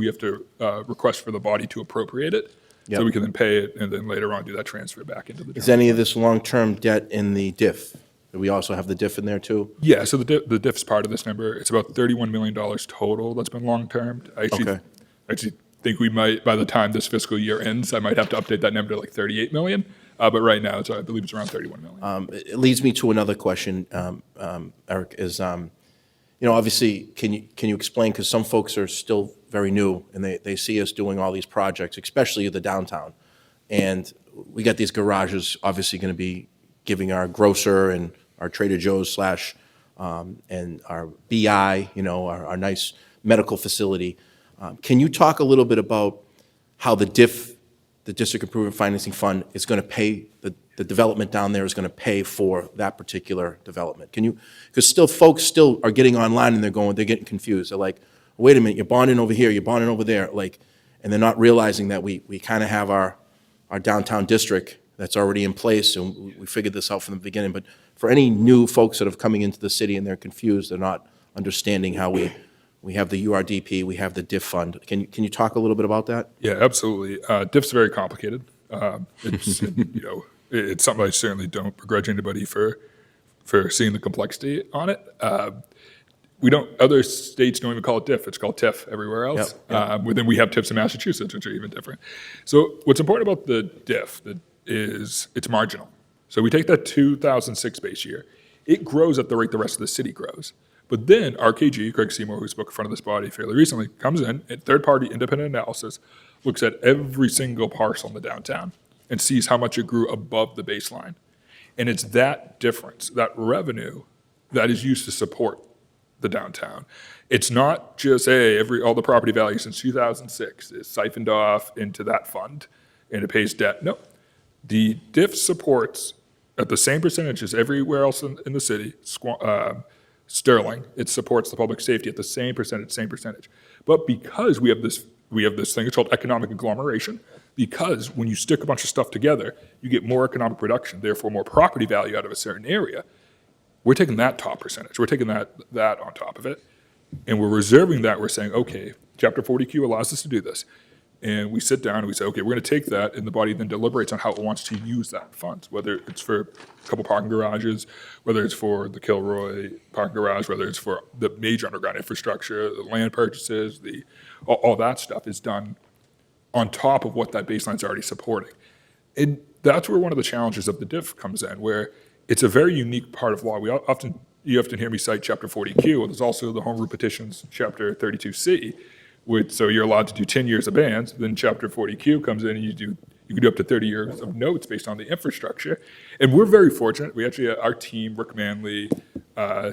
have see. to request for the body to appropriate it, Yep. so we can then pay it and then later on do that transfer back into the Is general. any of this long-term debt in the DIF? Do we also have the DIF in there too? Yeah, so the DIF's part of this number. It's about $31 million total that's been long-term. I Okay. actually think we might, by the time this fiscal year ends, I might have to update that number to like 38 million. But right now, I believe it's around 31 million. It leads me to another question, Eric, is, obviously, can you explain, because some folks are still very new, and they see us doing all these projects, especially the downtown, and we got these garages, obviously going to be giving our grocer and our Trader Joe's and our BI, our nice medical facility. Can you talk a little bit about how the DIF, the District Improvement Financing Fund, is going to pay, the development down there is going to pay for that particular development? Can you, because folks still are getting online and they're getting confused. They're like, wait a minute, you're bonding over here, you're bonding over there, like, and they're not realizing that we kind of have our downtown district that's already in place, and we figured this out from the beginning. But for any new folks that are coming into the city and they're confused, they're not understanding how we have the URDP, we have the DIF fund. Can you talk a little bit about that? Yeah, absolutely. DIF's very complicated. It's it's something I certainly don't begrudge anybody for seeing the complexity on it. We don't. Other states don't even call it DIF. It's called TIF everywhere else. Then we have TIFs in Massachusetts, which are even different. So what's important about the DIF is it's marginal. So we take that 2006 base year. It grows at the rate the rest of the city grows. But then RKG, Craig Seymour, who spoke in front of this body fairly recently, comes in and third-party independent analysis looks at every single parcel in the downtown and sees how much it grew above the baseline. And it's that difference, that revenue, that is used to support the downtown. It's not just, hey, all the property value since 2006 is siphoned off into that fund and it pays debt. No, the DIF supports at the same percentage as everywhere else in the city, Sterling, it supports the public safety at the same percentage. But because we have this thing, it's called economic agglomeration, because when you stick a bunch of stuff together, you get more economic production, therefore more property value out of a certain area. We're taking that top percentage. We're taking that on top of it, and we're reserving that. We're saying, okay, Chapter 40Q allows us to do this. And we sit down and we say, okay, we're going to take that, and the body then deliberates on how it wants to use that funds, whether it's for a couple parking garages, whether it's for the Kilroy parking garage, whether it's for the major underground infrastructure, the land purchases, all that stuff is done on top of what that baseline's already supporting. And that's where one of the challenges of the DIF comes in, where it's a very unique part of law. You often hear me cite Chapter 40Q, and there's also the Home Rule Petitions, Chapter 32C, so you're allowed to do 10 years of bans. Then Chapter 40Q comes in and you can do up to 30 years of notes based on the infrastructure. And we're very fortunate. We actually, our team, Rick Manley,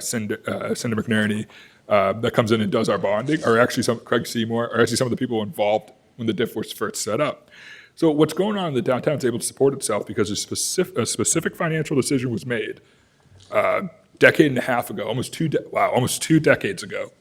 Cinda McNerney, that comes in and does our bonding, are actually Craig Seymour, are actually some of the people involved when the DIF was first set up. So what's going on in the downtown is able to support itself because a specific financial decision was made decade and a half ago, almost 2 decades ago,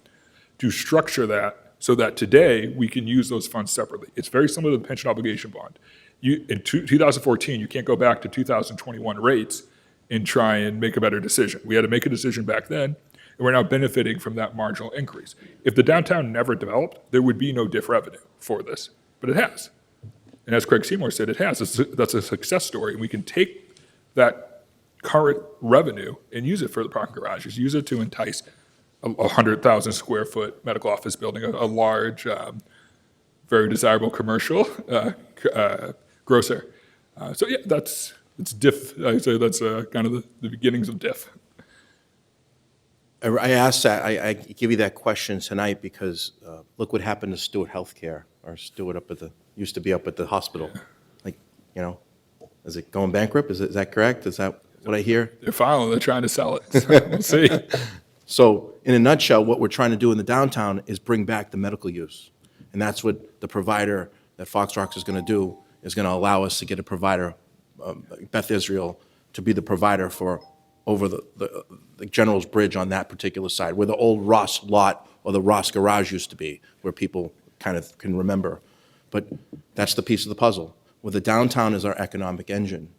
to structure that so that today we can use those funds separately. It's very similar to the pension obligation bond. In 2014, you can't go back to 2021 rates and try and make a better decision. We had to make a decision back then, and we're now benefiting from that marginal increase. If the downtown never developed, there would be no DIF revenue for this, but it has. And as Craig Seymour said, it has. That's a success story, and we can take that current revenue and use it for the parking garages, use it to entice a 100,000 square foot medical office building, a large, very desirable commercial grocer. So yeah, it's DIF. I say that's kind of the beginnings of DIF. I asked that, I give you that question tonight because look what happened to Stewart Healthcare, or Stewart used to be up at the hospital. Like, is it going bankrupt? Is that correct? Is that what I hear? They're filing, they're trying to sell it. So we'll see. So in a nutshell, what we're trying to do in the downtown is bring back the medical use. And that's what the provider that Fox Rocks is going to do, is going to allow us to get a provider, Beth Israel, to be the provider for over the General's Bridge on that particular side, where the old Ross lot or the Ross garage used to be, where people kind of can remember. But that's the piece of the puzzle. Where the downtown is our economic engine.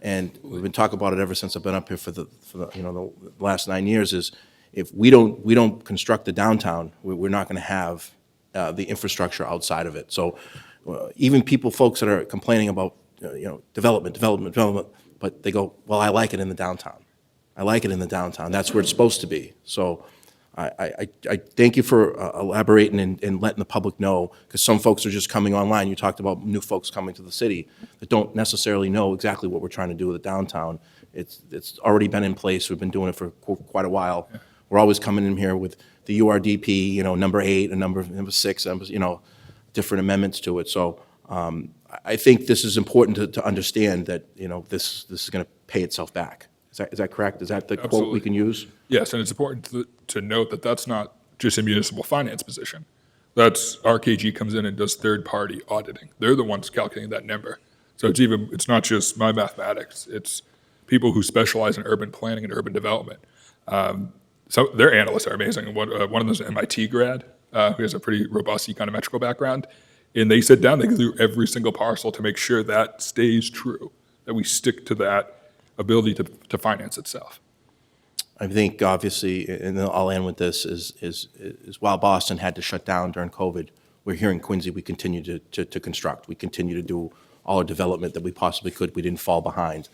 And we've been talking about it ever since I've been up here for the last 9 years, is if we don't construct the downtown, we're not going to have the infrastructure outside of it. So even folks that are complaining about development, but they go, well, I like it in the downtown. I like it in the downtown. That's where it's supposed to be. So I thank you for elaborating and letting the public know, because some folks are just coming online. You talked about new folks coming to the city that don't necessarily know exactly what we're trying to do with the downtown. It's already been in place. We've been doing it for quite a while. Yeah. We're always coming in here with the URDP, number 8 and number 6, different amendments to it. So I think this is important to understand that this is going to pay itself back. Is that correct? Is that the Absolutely. Quote we can use? Yes, and it's important to note that that's not just a municipal finance position. That's RKG comes in and does third-party auditing. They're the ones calculating that number. So it's not just my mathematics. It's people who specialize in urban planning and urban development. So their analysts are amazing. One of them is an MIT grad, who has a pretty robust econometrical background. And they sit down, they go through every single parcel to make sure that stays true, that we stick to that ability to finance itself. I think obviously, and then I'll end with this, is while Boston had to shut down during COVID, we're here in Quincy, we continue to construct. We continue to do all our development that we possibly could. We didn't fall behind.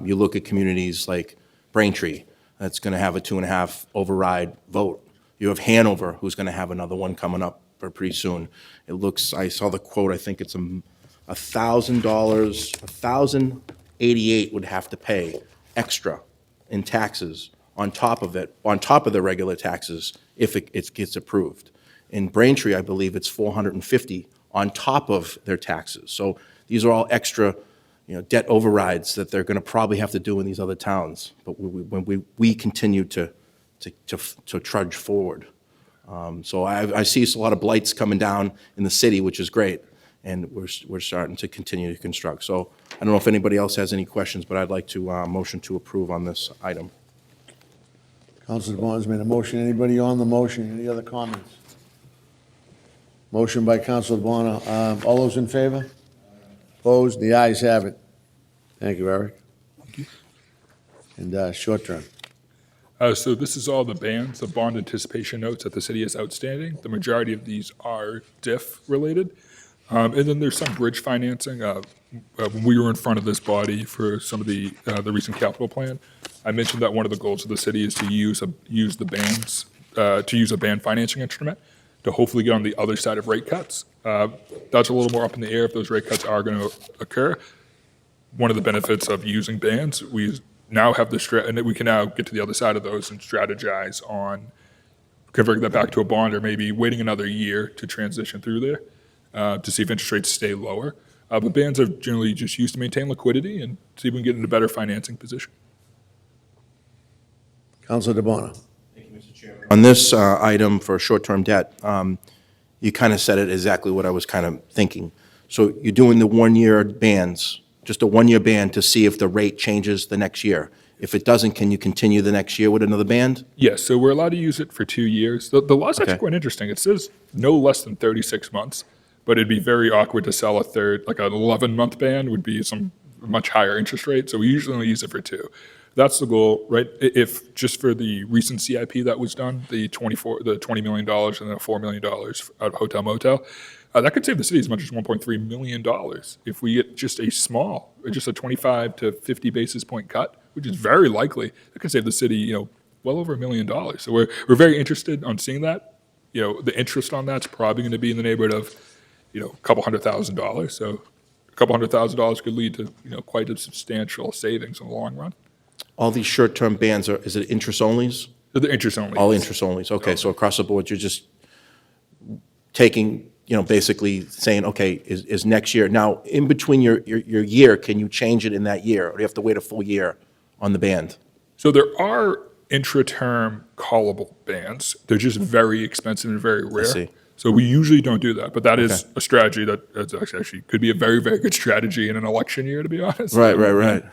You look at communities like Braintree, that's going to have a 2.5 override vote. You have Hanover, who's going to have another one coming up pretty soon. It looks, I saw the quote, I think it's $1,000, $1,088 would have to pay extra in taxes on top of it, on top of the regular taxes, if it gets approved. In Braintree, I believe it's $450 on top of their taxes. So these are all extra, debt overrides that they're going to probably have to do in these other towns. But when we continue to trudge forward. So I see a lot of blights coming down in the city, which is great, and we're starting to continue to construct. So I don't know if anybody else has any questions, but I'd like to motion to approve on this item. Councilor DeBonne's made a motion. Anybody on the motion? Any other comments? Motion by Councilor DeBonne. All those in favor? Opposed? The ayes have it. Thank you, Eric. Thank you. And short term. So this is all the bands, the bond anticipation notes that the city has outstanding. The majority of these are DIF related. And then there's some bridge financing. When we were in front of this body for some of the recent capital plan, I mentioned that one of the goals of the city is to use the bands, to use a band financing instrument to hopefully get on the other side of rate cuts. That's a little more up in the air if those rate cuts are going to occur. One of the benefits of using bands, we now have and we can now get to the other side of those and strategize on converting that back to a bond, or maybe waiting another year to transition through there to see if interest rates stay lower. But bands are generally just used to maintain liquidity and see if we can get in a better financing position. Councilor DeBonne. On this item for short-term debt, you kind of said it exactly what I was kind of thinking. So you're doing the one-year bands, just a one-year band to see if the rate changes the next year. If it doesn't, can you continue the next year with another band? Yes, so we're allowed to use it for 2 years. The law's actually Okay. quite interesting. It says no less than 36 months, but it'd be very awkward to sell a third, like an 11-month band would be some much higher interest rate. So we usually only use it for 2. That's the goal, right? If just for the recent CIP that was done, the $20 million and the $4 million out of Hotel Motel, that could save the city as much as $1.3 million if we get just a 25 to 50 basis point cut, which is very likely. That could save the city, well over $1 million. So we're very interested on seeing that. The interest on that's probably going to be in the neighborhood of, a couple $100,000. So a couple $100,000 could lead to, quite a substantial savings in the long run. All these short-term bands, is it interest-onlys? The interest only. All interest-onlys, okay. So across the board, you're just taking, basically saying, okay, is next year. Now, in between your year, can you change it in that year? Or do you have to wait a full year on the band? So there are intra-term callable bands. They're just very expensive and very rare. see. So we usually don't do that, but that is Okay. a strategy that is actually could be a very, very good strategy in an election year, to be honest. Right.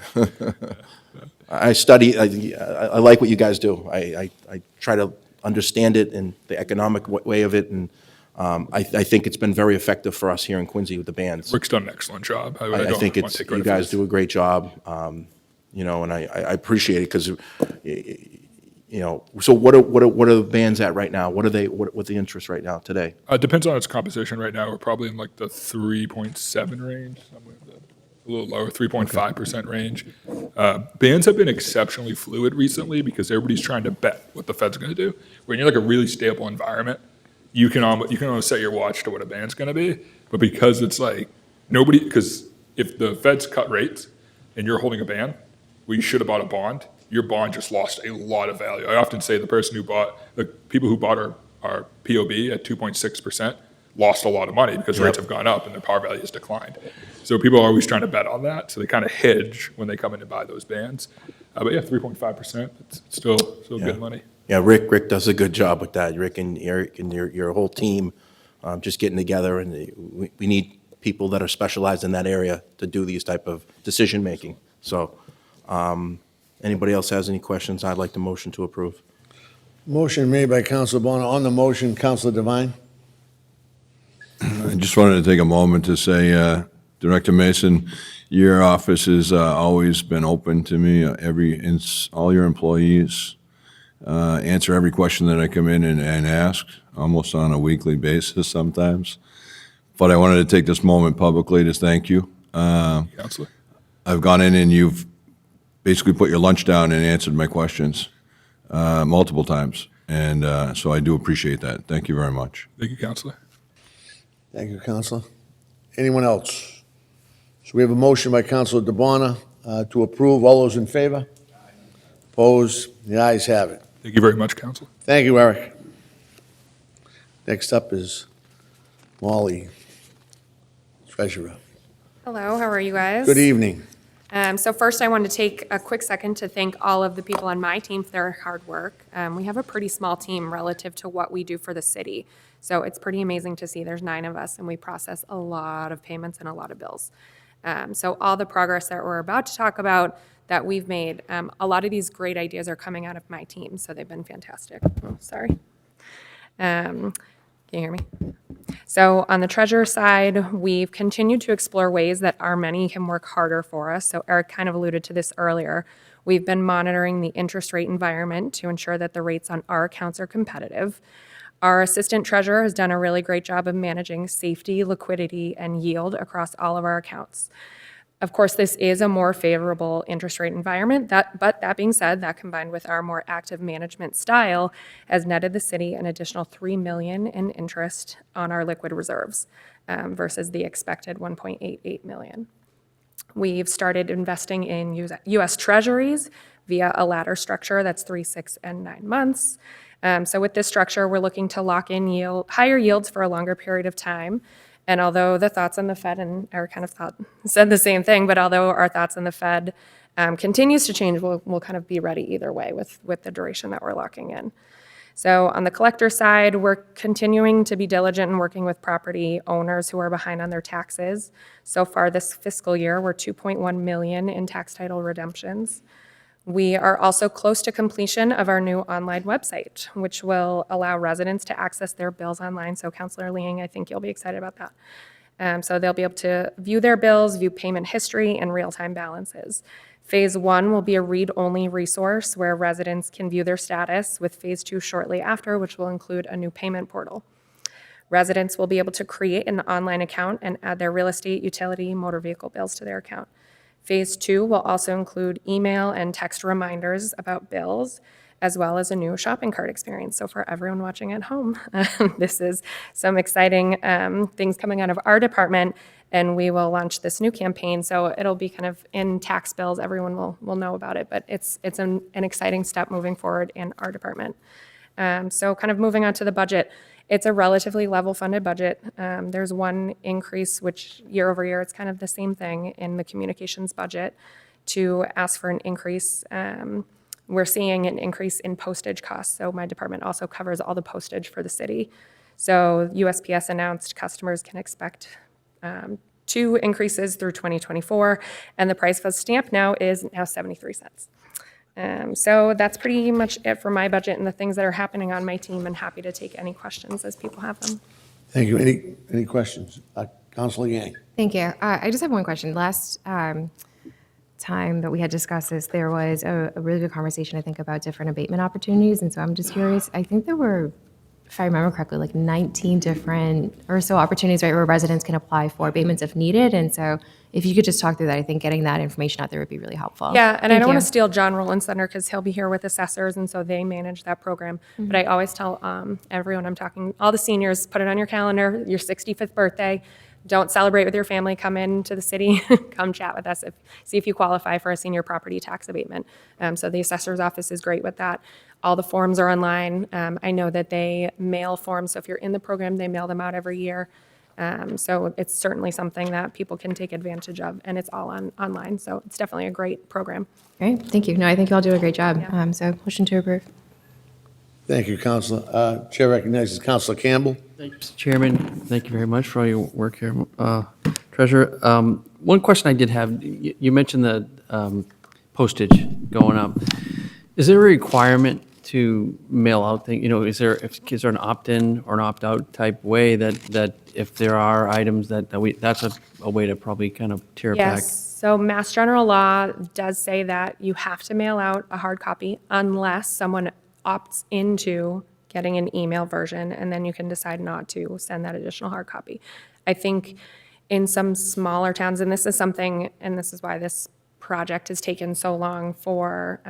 I study, I like what you guys do. I try to understand it and the economic way of it, and I think it's been very effective for us here in Quincy with the bands. Rick's done an excellent job. I don't think wanna take you credit for guys this. do a great job, and I appreciate it, because, so what are the bands at right now? What's the interest right now, today? Depends on its composition right now. We're probably in like the 3.7 range, somewhere a little lower, 3.5% range. Bands have been exceptionally fluid recently because everybody's trying to bet what the Fed's going to do. When you're like a really stable environment, you can almost set your watch to what a band's going to be. But because it's like because if the Fed's cut rates and you're holding a band, well, you should have bought a bond. Your bond just lost a lot of value. I often say the people who bought our POB at 2.6% lost a lot of money because rates have gone up and their par value has declined. So people are always trying to bet on that. So they kind of hedge when they come in to buy those bands. But yeah, 3.5%, it's still good money. Yeah, Rick does a good job with that. Rick and Eric and your whole team, just getting together, and we need people that are specialized in that area to do these type of decision-making. So, anybody else has any questions? I'd like the motion to approve. Motion made by Councilor DeBonne. On the motion, Councilor Devine. I just wanted to take a moment to say, Director Mason, your office has always been open to me. All your employees answer every question that I come in and ask, almost on a weekly basis sometimes. But I wanted to take this moment publicly to thank you. Counselor. I've gone in and you've basically put your lunch down and answered my questions multiple times. And so I do appreciate that. Thank you very much. Thank you, Counselor. Thank you, Counselor. Anyone else? So we have a motion by Counselor DeBona to approve. All those in favor? Opposed? The ayes have it. Thank you very much, Counselor. Thank you, Eric. Next up is Molly, Treasurer. Hello, how are you guys? Good evening. So first, I wanted to take a quick second to thank all of the people on my team for their hard work. We have a pretty small team relative to what we do for the city. So it's pretty amazing to see there's 9 of us and we process a lot of payments and a lot of bills. So all the progress that we're about to talk about that we've made, a lot of these great ideas are coming out of my team, so they've been fantastic. Oh, sorry. Can you hear me? So on the treasurer side, we've continued to explore ways that our money can work harder for us. So Eric kind of alluded to this earlier. We've been monitoring the interest rate environment to ensure that the rates on our accounts are competitive. Our assistant treasurer has done a really great job of managing safety, liquidity, and yield across all of our accounts. Of course, this is a more favorable interest rate environment, but that being said, that combined with our more active management style has netted the city an additional $3 million in interest on our liquid reserves versus the expected $1.88 million. We've started investing in U.S. Treasuries via a ladder structure that's 3, 6, and 9 months. So with this structure, we're looking to lock in higher yields for a longer period of time. And although the thoughts on the Fed, and Eric kind of said the same thing, but although our thoughts on the Fed continues to change, we'll kind of be ready either way with the duration that we're locking in. So on the collector side, we're continuing to be diligent in working with property owners who are behind on their taxes. So far this fiscal year, we're $2.1 million in tax title redemptions. We are also close to completion of our new online website, which will allow residents to access their bills online. So Councilor Leang, I think you'll be excited about that. So they'll be able to view their bills, view payment history, and real-time balances. Phase 1 will be a read-only resource where residents can view their status, with Phase 2 shortly after, which will include a new payment portal. Residents will be able to create an online account and add their real estate, utility, motor vehicle bills to their account. Phase 2 will also include email and text reminders about bills, as well as a new shopping cart experience. So for everyone watching at home, this is some exciting things coming out of our department, and we will launch this new campaign. So it'll be kind of in tax bills, everyone will know about it, but it's an exciting step moving forward in our department. So kind of moving on to the budget, it's a relatively level-funded budget. There's one increase, which year over year, it's kind of the same thing in the communications budget to ask for an increase. We're seeing an increase in postage costs, so my department also covers all the postage for the city. So USPS announced customers can expect 2 increases through 2024, and the price of a stamp now is 73 cents. So that's pretty much it for my budget and the things that are happening on my team, and happy to take any questions as people have them. Thank you. Any questions? Councilor Yang. Thank you. I just have one question. Last time that we had discussed this, there was a really good conversation, I think, about different abatement opportunities. And so I'm just curious, I think there were, if I remember correctly, like 19 different or so opportunities, right, where residents can apply for abatements if needed. And so if you could just talk through that, I think getting that information out there would be really helpful. Yeah, and I don't want to Thank steal John Rowland's thunder because he'll be here with assessors, and so they manage that program. But I always tell everyone I'm talking, all the seniors, put it on your calendar, your 65th birthday. Don't celebrate with your family, come into the city, come chat with us, see if you qualify for a senior property tax abatement. So the assessor's office is great with that. All the forms are online. I know that they mail forms, so if you're in the program, they mail them out every year. So it's certainly something that people can take advantage of, and it's all online. So it's definitely a great program. Great, thank you. No, I think you all do a great job. Yeah. So motion to approve. Thank you, Councilor. Chair recognizes Councilor Campbell. Mr. Chairman, thank you very much for all your work here. Treasurer, one question I did have, you mentioned the postage going up. Is there a requirement to mail out things, is there an opt-in or an opt-out type way that if there are items that's a way to probably kind of tear it back? Yes, so Mass General Law does say that you have to mail out a hard copy unless someone opts into getting an email version, and then you can decide not to send that additional hard copy. I think in some smaller towns, and this is something, and this is why this project has taken so long for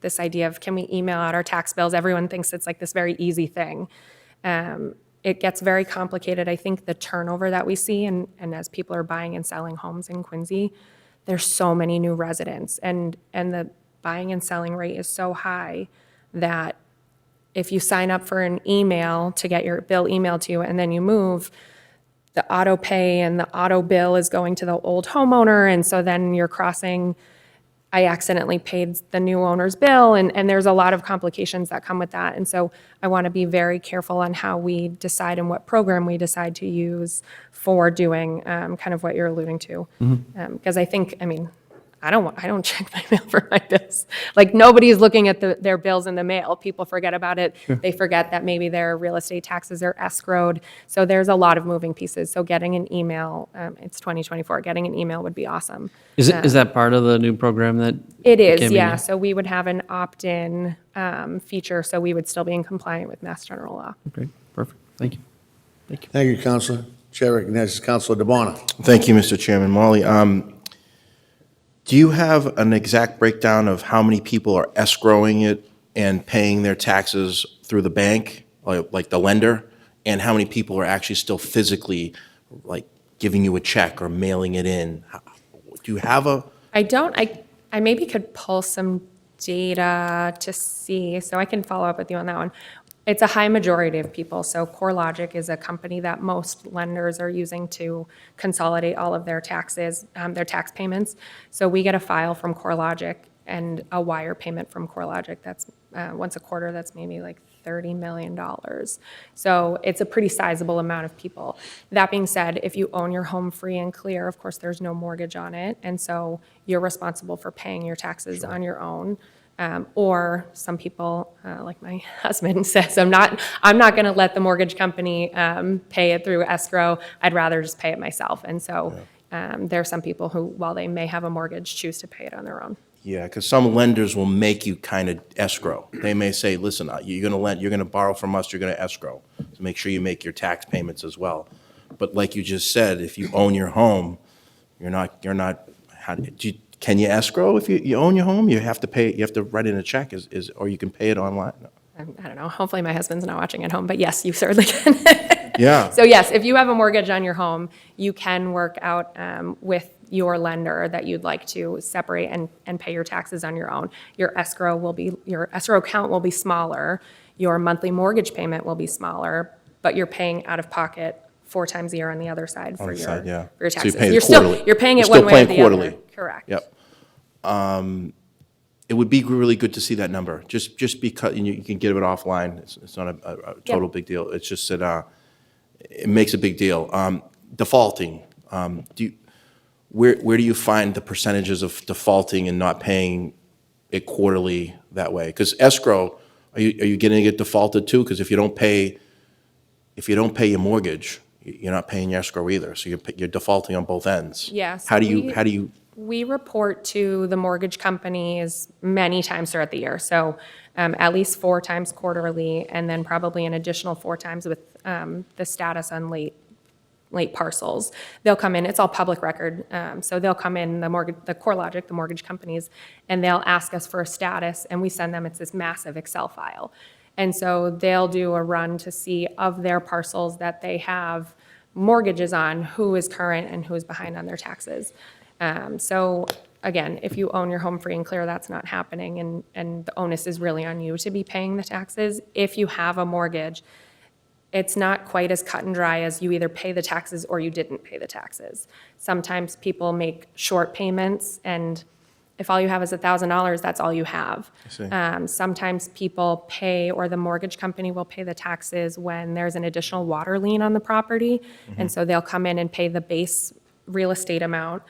this idea of can we email out our tax bills? Everyone thinks it's like this very easy thing. It gets very complicated. I think the turnover that we see, and as people are buying and selling homes in Quincy, there's so many new residents, and the buying and selling rate is so high that if you sign up for an email to get your bill emailed to you and then you move, the auto pay and the auto bill is going to the old homeowner, and so then you're crossing, I accidentally paid the new owner's bill, and there's a lot of complications that come with that. And so I want to be very careful on how we decide and what program we decide to use for doing kind of what you're alluding to. Because I think, I don't check my mail for my bills. Like, nobody's looking at their bills in the mail. People forget about it. They forget that maybe their real estate taxes are escrowed. So there's a lot of moving pieces. So getting an email, it's 2024, getting an email would be awesome. Is that part of the new program that? It is, came in? yeah. So we would have an opt-in feature, so we would still be in compliance with Mass General Law. Okay, perfect. Thank you. Thank you, Counselor. Chair recognizes Counselor DeBona. Thank you, Mr. Chairman. Molly, do you have an exact breakdown of how many people are escrowing it and paying their taxes through the bank, like the lender, and how many people are actually still physically, like, giving you a check or mailing it in? Do you have a? I don't, I maybe could pull some data to see, so I can follow up with you on that one. It's a high majority of people. So CoreLogic is a company that most lenders are using to consolidate all of their taxes, their tax payments. So we get a file from CoreLogic and a wire payment from CoreLogic. That's once a quarter. That's maybe like $30 million. So it's a pretty sizable amount of people. That being said, if you own your home free and clear, of course, there's no mortgage on it. And so you're responsible for paying your taxes on your own. Or some people, like my husband says, I'm not going to let the mortgage company pay it through escrow. I'd rather just pay it myself. And so there are some people who, while they may have a mortgage, choose to pay it on their own. Yeah, because some lenders will make you kind of escrow. They may say, listen, you're going to borrow from us, you're going to escrow. So make sure you make your tax payments as well. But like you just said, if you own your home, can you escrow if you own your home? You have to pay, you have to write in a check, or you can pay it online? I don't know. Hopefully my husband's not watching at home, but yes, you certainly can. Yeah. So yes, if you have a mortgage on your home, you can work out with your lender that you'd like to separate and pay your taxes on your own. Your escrow account will be smaller. Your monthly mortgage payment will be smaller, but you're paying out of pocket 4 times a year on the other side for your yeah. for your So you're taxes. paying it still quarterly. you're paying it You're one still way or paying the other. quarterly. Correct. Yep. It would be really good to see that number, just because, and you can get it offline. It's not a total big deal. It's just that it makes a big deal. Defaulting, where do you find the percentages of defaulting and not paying it quarterly that way? Because escrow, are you getting it defaulted too? Because if you don't pay your mortgage, you're not paying your escrow either. So you're defaulting on both ends. Yes. How do you? We report to the mortgage companies many times throughout the year. So at least 4 times quarterly, and then probably an additional 4 times with the status on late parcels. They'll come in, it's all public record. So they'll come in, the CoreLogic, the mortgage companies, and they'll ask us for a status, and we send them, it's this massive Excel file. And so they'll do a run to see of their parcels that they have mortgages on, who is current and who is behind on their taxes. So again, if you own your home free and clear, that's not happening, and the onus is really on you to be paying the taxes. If you have a mortgage, it's not quite as cut and dry as you either pay the taxes or you didn't pay the taxes. Sometimes people make short payments, and if all you have is $1,000, that's all you have. Sometimes people pay, or the mortgage company will pay the taxes when there's an additional water lien on the property, and so they'll come in and pay the base real estate amount,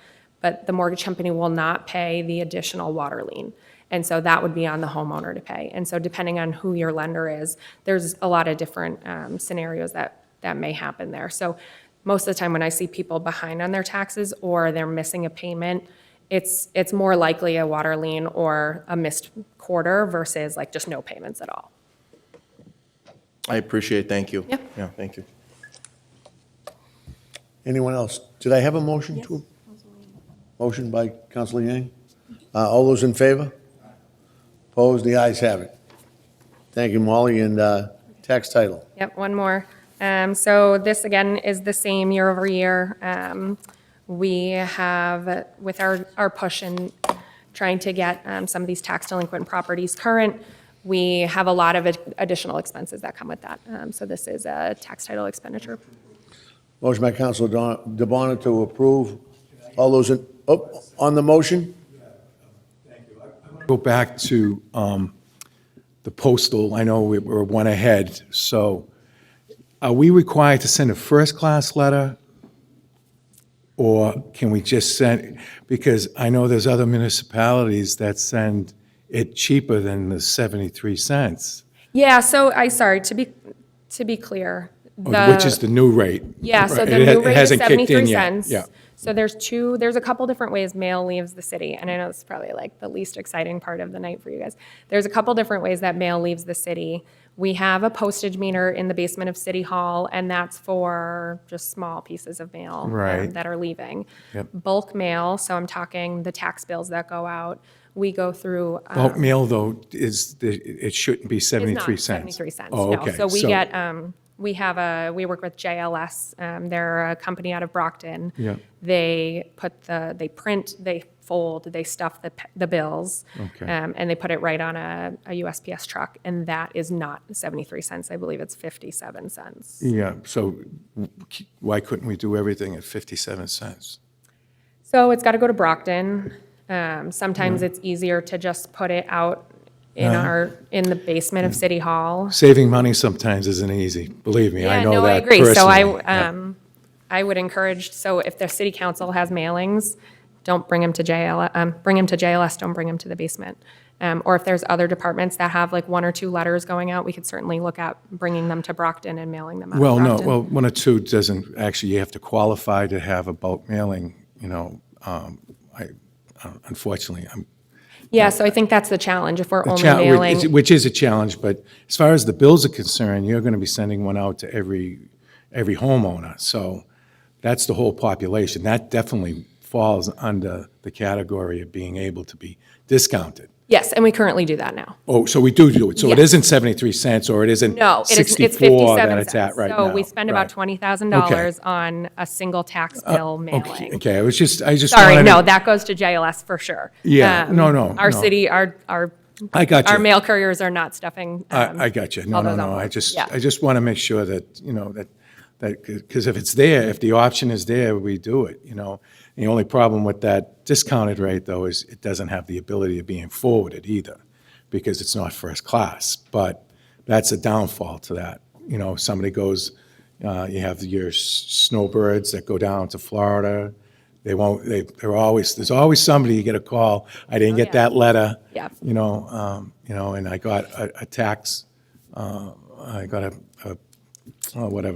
but the mortgage company will not pay the additional water lien. And so that would be on the homeowner to pay. And so depending on who your lender is, there's a lot of different scenarios that may happen there. So most of the time when I see people behind on their taxes or they're missing a payment, it's more likely a water lien or a missed quarter versus like just no payments at all. I appreciate it, thank you. Yeah. Yeah, thank you. Anyone else? Did I have a motion to? Motion by Counselor Yang. All those in favor? Opposed? The ayes have it. Thank you, Molly. And tax title. Yep, one more. So this, again, is the same year over year. We have, with our push in trying to get some of these tax delinquent properties current, we have a lot of additional expenses that come with that. So this is a tax title expenditure. Motion by Counselor DeBonner to approve. All those in, on the motion? Go back to the postal, I know we're one ahead, so are we required to send a first-class letter? Or can we just send, because I know there's other municipalities that send it cheaper than the 73 cents, Yeah, so sorry, to be clear. which is the new rate. Yeah, so Right, the it new rate is hasn't kicked in 73 yet. cents. Yeah. So there's a couple different ways mail leaves the city, and I know it's probably like the least exciting part of the night for you guys. There's a couple different ways that mail leaves the city. We have a postage meter in the basement of City Hall, and that's for just small pieces of mail Right. that are leaving. Yep. Bulk mail, so I'm talking the tax bills that go out, we go through. Bulk mail, though, it shouldn't be It's 73 not cents. 73 cents, Oh, no. okay. So we work with JLS. They're a company out of Brockton. Yeah. They print, they fold, they stuff the bills. Okay. And they put it right on a USPS truck, and that is not 73 cents. I believe it's 57 cents. Yeah, so why couldn't we do everything at 57 cents? So it's got to go to Brockton. Sometimes it's easier to just put it out in the basement of City Hall. Saving money sometimes isn't easy, believe me, I Yeah, know no, that I agree. So personally. Yeah. I would encourage, so if the city council has mailings, don't bring them to JLS, bring them to JLS, don't bring them to the basement. Or if there's other departments that have like 1 or 2 letters going out, we could certainly look at bringing them to Brockton and mailing them out of Well, no, Brockton. well, 1 or 2 doesn't, actually, you have to qualify to have a bulk mailing, unfortunately, Yeah, so I think that's the challenge, if we're The only cha- mailing. Which is a challenge, but as far as the bills are concerned, you're going to be sending one out to every homeowner. So that's the whole population. That definitely falls under the category of being able to be discounted. Yes, and we currently do that now. Oh, so we do it. So it Yes. isn't 73 cents, or it isn't No, it's 64 that 57 it's at cents. right now. So we spend about Right. $20,000 on a single tax bill mailing. Okay, I just Sorry, wanted no, to- that goes to JLS for sure. Yeah, no, Our no. city, our I got you. our mail couriers are not stuffing. I got you. No, all no, those no. envelopes. Yeah. I just want to make sure that, because if it's there, if the option is there, we do it, The only problem with that discounted rate, though, is it doesn't have the ability of being forwarded either, because it's not first class. But that's a downfall to that. Somebody goes, you have your snowbirds that go down to Florida. There's always somebody, you get a call, I didn't get yeah. that letter. Yeah. And I got a tax, I got a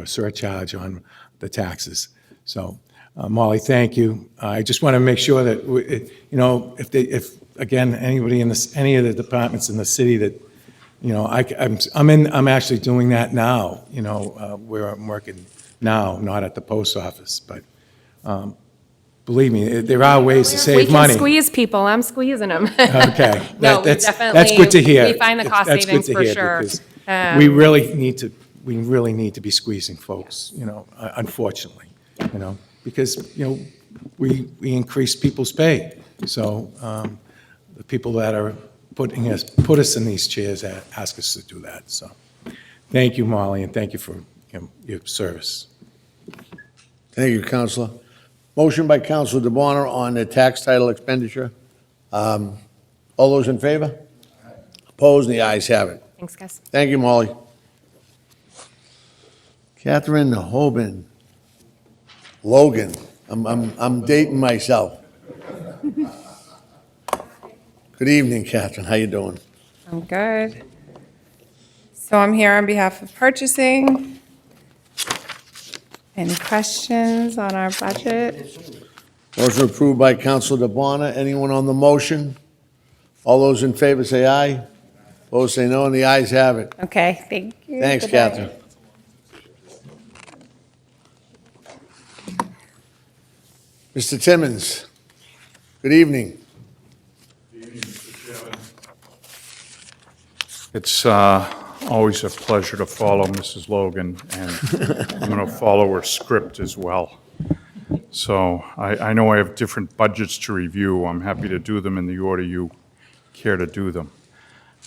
surcharge on the taxes. So, Molly, thank you. I just want to make sure that, if again, anybody in any of the departments in the city that, I'm actually doing that now, where I'm working now, not at the post office, but believe me, there are ways to We save can money. squeeze people, I'm squeezing them. Okay. No, we That's definitely. good to hear. We find the cost That's good savings to for hear, sure. because we really need to be squeezing folks, unfortunately, because, we increase people's pay. So the people that are put us in these chairs ask us to do that. So thank you, Molly, and thank you for your service. Thank you, Counselor. Motion by Counselor DeBonner on the tax title expenditure. All those in favor? Opposed? The ayes have it. Thanks, guys. Thank you, Molly. Catherine Hoban. Logan. I'm dating myself. Good evening, Catherine. How you doing? I'm good. So I'm here on behalf of purchasing. Any questions on our budget? Motion approved by Counsel DeBona. Anyone on the motion? All those in favor say aye. Opposed say no, and the ayes have it. Okay, thank you. Thanks, Good night. Catherine. Mr. Timmons, good evening. It's always a pleasure to follow Mrs. Logan, and I'm going to follow her script as well. So I know I have different budgets to review. I'm happy to do them in the order you care to do them.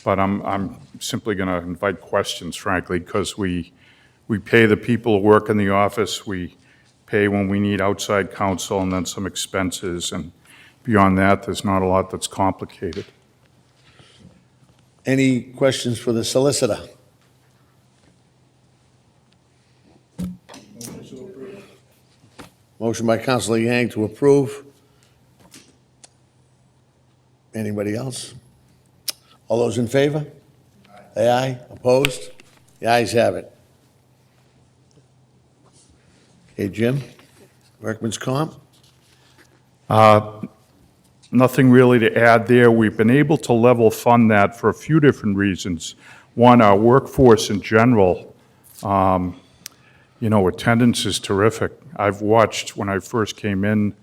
But I'm simply going to invite questions, frankly, because we pay the people who work in the office, we pay when we need outside counsel, and then some expenses, and beyond that, there's not a lot that's complicated. Any questions for the solicitor? Motion by Counsel Yang to approve. Anybody else? All those in favor? Say aye. Opposed? The ayes have it. Okay, Jim, Workman's Comp? Nothing really to add there. We've been able to level fund that for a few different reasons. One, our workforce in general, attendance is terrific. I've watched, when I first came in,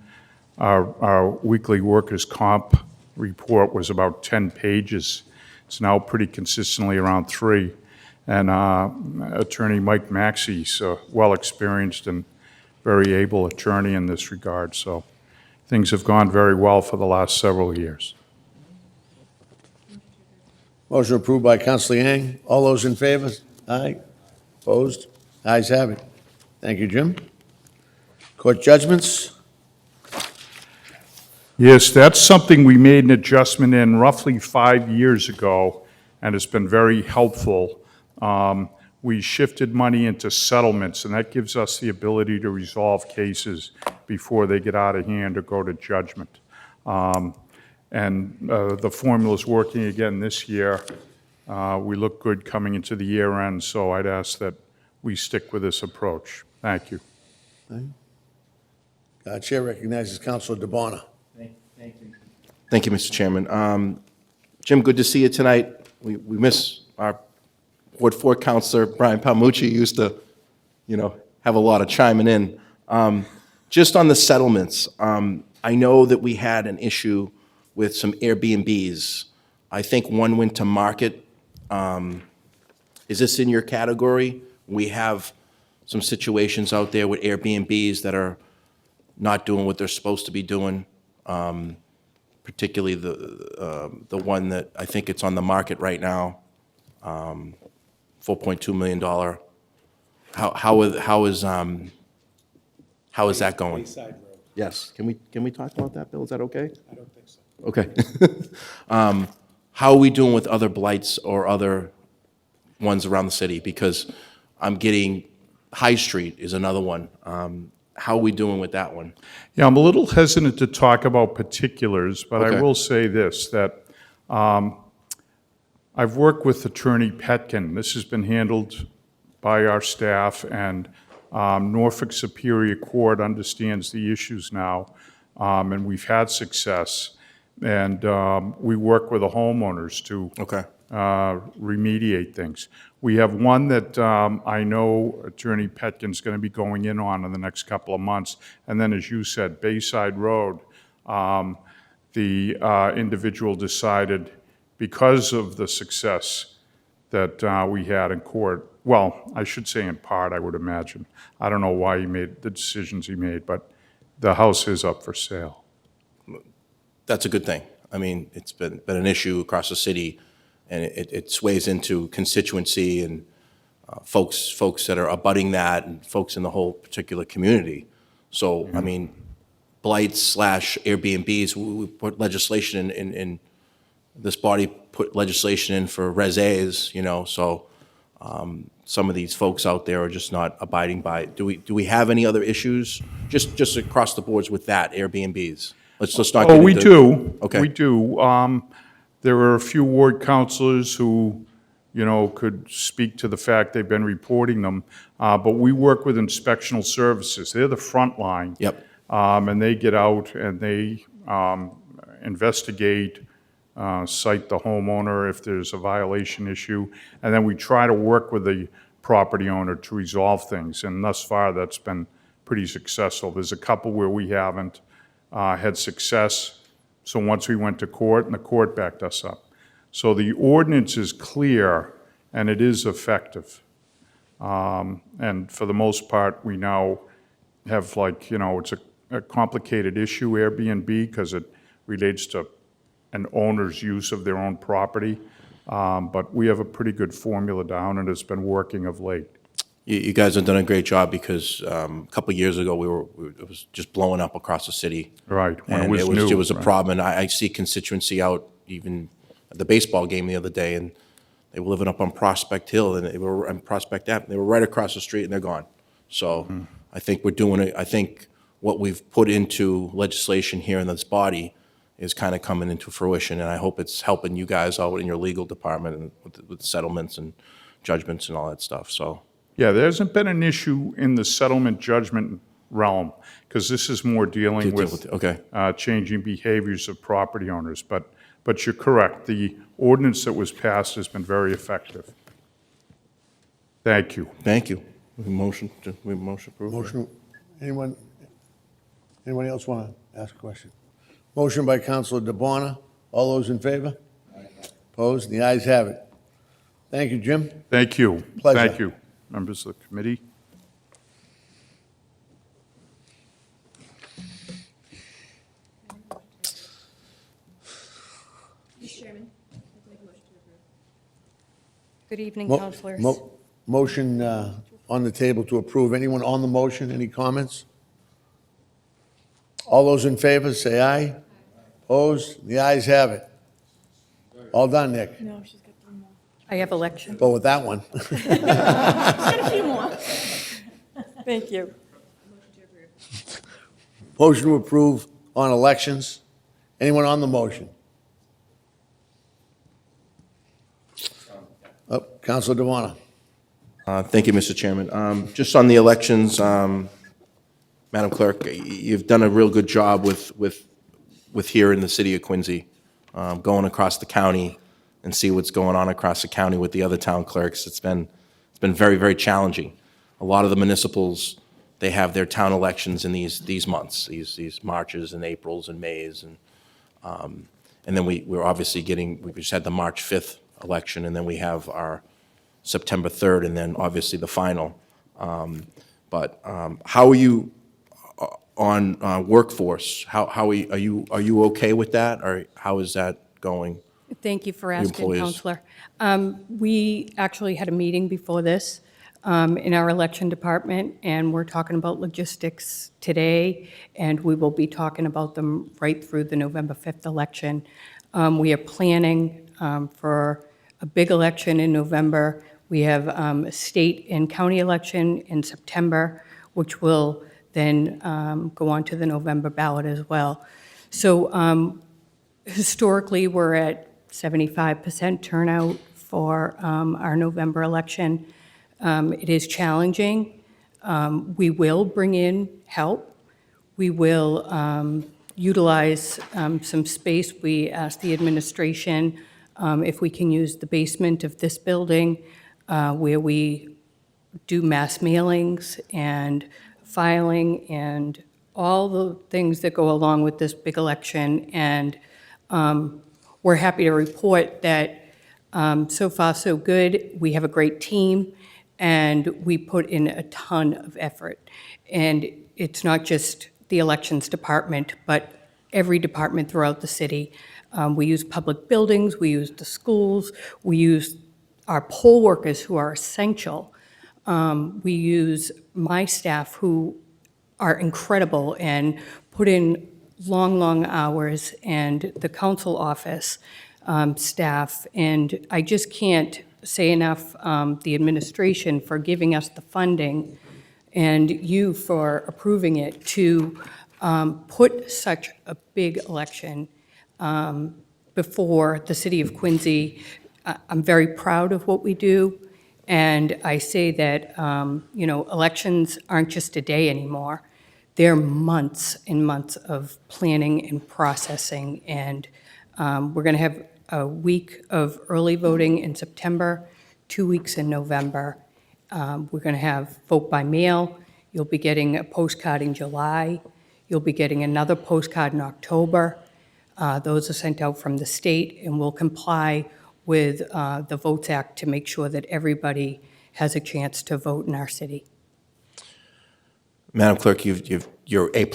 our weekly workers' comp report was about 10 pages. It's now pretty consistently around 3. And Attorney Mike Maxey's a well-experienced and very able attorney in this regard. So things have gone very well for the last several years. Motion approved by Counsel Yang. All those in favor? Aye. Opposed? Ayes have it. Thank you, Jim. Court judgments? Yes, that's something we made an adjustment in roughly 5 years ago, and it's been very helpful. We shifted money into settlements, and that gives us the ability to resolve cases before they get out of hand or go to judgment. The formula's working again this year. We look good coming into the year end, so I'd ask that we stick with this approach. Thank you. Chair recognizes Counsel DeBona. Thank you, Mr. Chairman. Jim, good to see you tonight. We miss our Ward 4 Counselor, Brian Palmucci, used to, have a lot of chiming in. Just on the settlements, I know that we had an issue with some Airbnbs. I think one went to market. Is this in your category? We have some situations out there with Airbnbs that are not doing what they're supposed to be doing, particularly the one that I think it's on the market right now, $4.2 million. How is that going? Bayside Road. Yes. Can we talk about that, Bill? Is that okay? I don't think so. Okay. How are we doing with other blights or other ones around the city? Because I'm getting, High Street is another one. How are we doing with that one? Yeah, I'm a little hesitant to talk about particulars, but Okay. I will say this, that I've worked with Attorney Petkin. This has been handled by our staff, and Norfolk Superior Court understands the issues now, and we've had success. And we work with the homeowners to Okay. remediate things. We have one that I know Attorney Petkin's going to be going in on in the next couple of months. And then, as you said, Bayside Road, the individual decided, because of the success that we had in court, well, I should say in part, I would imagine. I don't know why he made the decisions he made, but the house is up for sale. That's a good thing. I mean, it's been an issue across the city, and it sways into constituency and folks that are abutting that, and folks in the whole particular community. So, I mean, blights / Airbnbs, we put legislation in this body put legislation in for Res A's, so some of these folks out there are just not abiding by it. Do we have any other issues, just across the boards with that, Airbnbs? Let's not get Oh, we into- do. Okay. We do. There are a few ward councilors who, you know, could speak to the fact they've been reporting them. But we work with inspectional services. They're the front line. Yep. And they get out and they investigate, cite the homeowner if there's a violation issue, and then we try to work with the property owner to resolve things. And thus far, that's been pretty successful. There's a couple where we haven't had success. So once we went to court, and the court backed us up. So the ordinance is clear, and it is effective. And for the most part, we now have, like, you know, it's a complicated issue, Airbnb, because it relates to an owner's use of their own property. But we have a pretty good formula down, and it's been working of late. You guys have done a great job because a couple of years ago, it was just blowing up across the city. Right, when it And was new. it was a right. problem, and I see constituency out even at the baseball game the other day, and they were living up on Prospect Hill, and they were on Prospect Ave, they were right across the street, and they're gone. So I think we're doing it, I think what we've put into legislation here in this body is kind of coming into fruition, and I hope it's helping you guys out in your legal department and with settlements and judgments and all that stuff, so. Yeah, there hasn't been an issue in the settlement judgment realm, because this is more dealing with Okay. changing behaviors of property owners. But you're correct, the ordinance that was passed has been very effective. Thank you. Thank you. We have a motion approved? Motion, anyone else want to ask a question? Motion by Counselor DeBona. All those in favor? Opposed? The ayes have it. Thank you, Jim. Thank you. Pleasure. Thank you, members of the committee. Good evening, Mo- councilors. Motion on the table to approve. Anyone on the motion? Any comments? All those in favor, say aye. Opposed? The ayes have it. All done, Nick. No, she's got 3 more. I have election. Go with that one. She's got a few more. Thank you. Motion to approve on elections. Anyone on the motion? Oh, Counselor DeWana. Thank you, Mr. Chairman. Just on the elections, Madam Clerk, you've done a real good job with here in the city of Quincy, going across the county and see what's going on across the county with the other town clerks. It's been very, very challenging. A lot of the municipals, they have their town elections in these months, these Marches and Aprils and Mays, and then we're obviously we just had the March 5th election, and then we have our September 3rd, and then obviously the final. But how are you on workforce? How are you okay with that, or how is that going? Thank you for The asking, employees. Counselor. We actually had a meeting before this in our election department, and we're talking about logistics today, and we will be talking about them right through the November 5th election. We are planning for a big election in November. We have a state and county election in September, which will then go on to the November ballot as well. So historically, we're at 75% turnout for our November election. It is challenging. We will bring in help. We will utilize some space. We asked the administration if we can use the basement of this building where we do mass mailings and filing and all the things that go along with this big election. And we're happy to report that so far so good. We have a great team, and we put in a ton of effort. And it's not just the elections department, but every department throughout the city. We use public buildings, we use the schools, we use our poll workers who are essential. We use my staff who are incredible and put in long, long hours, and the council office staff. And I just can't say enough, the administration for giving us the funding and you for approving it to put such a big election before the city of Quincy, I'm very proud of what we do, and I say that, elections aren't just a day anymore. They're months and months of planning and processing, and we're going to have a week of early voting in September, 2 weeks in November. We're going to have vote by mail. You'll be getting a postcard in July. You'll be getting another postcard in October. Those are sent out from the state, and will comply with the Votes Act to make sure that everybody has a chance to vote in our city. Madam Clerk, you're A+.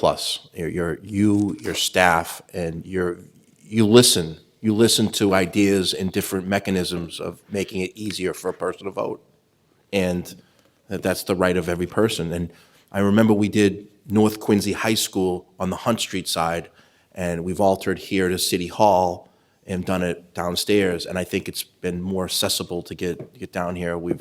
Your staff, and you listen to ideas and different mechanisms of making it easier for a person to vote. And that's the right of every person. And I remember we did North Quincy High School on the Hunt Street side, and we've altered here to City Hall and done it downstairs. And I think it's been more accessible to get down here. We're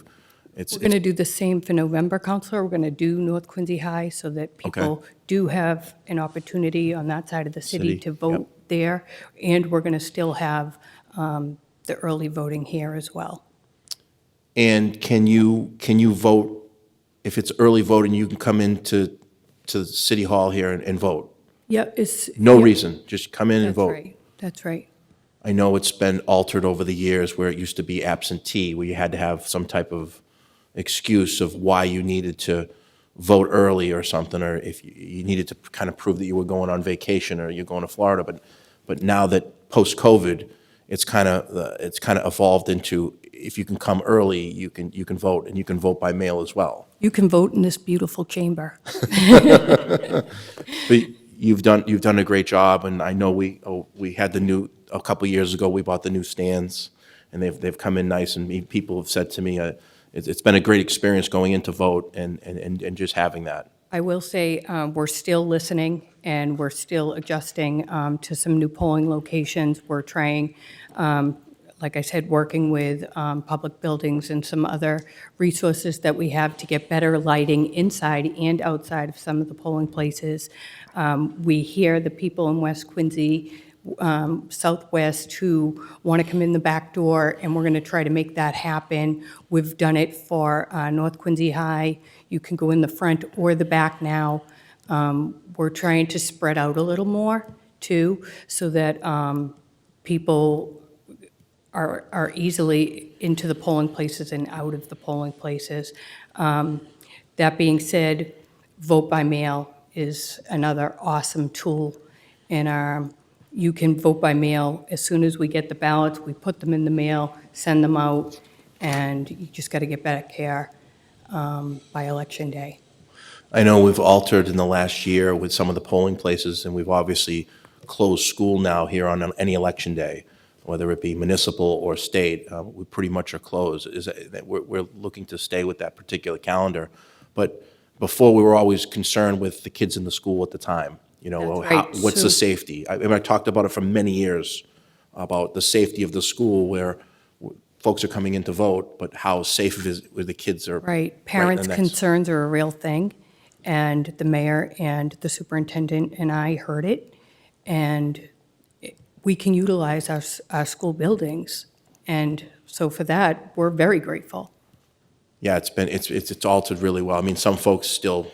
going to do the same for November, Counselor. We're going to do North Quincy High so that people do have an opportunity on that side of the city to vote there. And we're going to still have the early voting here as well. And can you vote, if it's early voting, you can come into City Hall here and vote? Yeah, No reason, just come in and That's vote. right. That's right. I know it's been altered over the years where it used to be absentee, where you had to have some type of excuse of why you needed to vote early or something, or if you needed to kind of prove that you were going on vacation or you're going to Florida. But now that post-COVID, it's kind of evolved into, if you can come early, you can vote, and you can vote by mail as well. You can vote in this beautiful chamber. But you've done a great job, and I know we had a couple years ago, we bought the new stands, and they've come in nice, and people have said to me, it's been a great experience going in to vote and just having that. I will say, we're still listening, and we're still adjusting to some new polling locations. We're trying, like I said, working with public buildings and some other resources that we have to get better lighting inside and outside of some of the polling places. We hear the people in West Quincy, Southwest, who want to come in the back door, and we're going to try to make that happen. We've done it for North Quincy High. You can go in the front or the back now. We're trying to spread out a little more, too, so that people are easily into the polling places and out of the polling places. That being said, vote by mail is another awesome tool. And you can vote by mail as soon as we get the ballots. We put them in the mail, send them out, and you just got to get better care by Election Day. I know we've altered in the last year with some of the polling places, and we've obviously closed school now here on any election day, whether it be municipal or state. We pretty much are closed. We're looking to stay with that particular calendar. But before, we were always concerned with the kids in the school at the time. That's right. What's the safety? I talked about it for many years, about the safety of the school where folks are coming in to vote, but how safe is where the kids are. Right. Parents' next. concerns are a real thing, and the mayor and the superintendent and I heard it, and we can utilize our school buildings. And so for that, we're very grateful. Yeah, it's altered really well. I mean, some folks still,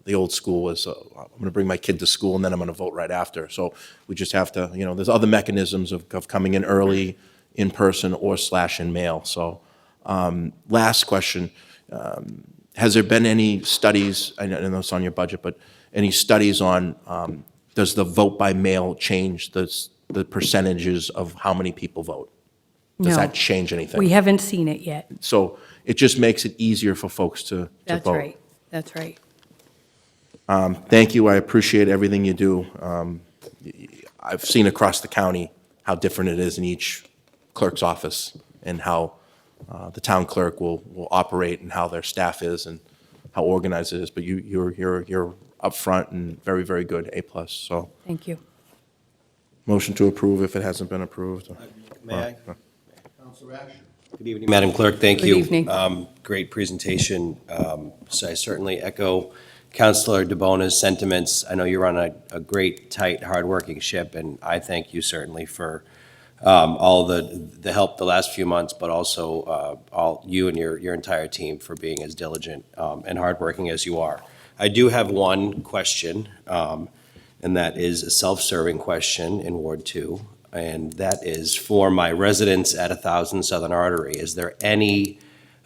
the old school was, I'm going to bring my kid to school and then I'm going to vote right after. So we just have to, there's other mechanisms of coming in early, in person, or / in mail. So last question, has there been any studies, I know it's on your budget, but any studies on, does the vote by mail change the percentages of how many people vote? Does No. that change anything? We haven't seen it yet. So it just makes it easier for folks to vote. That's right. That's right. Thank you. I appreciate everything you do. I've seen across the county how different it is in each clerk's office, and how the town clerk will operate, and how their staff is, and how organized it is. But you're upfront and very, very good, A+. So Thank you. motion to approve if it hasn't been approved. May I? Good evening, Madam Clerk. Thank Good you. evening. Great presentation. So I certainly echo Councilor DeBona's sentiments. I know you're on a great, tight, hardworking ship, and I thank you certainly for all the help the last few months, but also all you and your entire team for being as diligent and hardworking as you are. I do have one question, and that is a self-serving question in Ward 2, and that is for my residents at 1000 Southern Artery. Is there any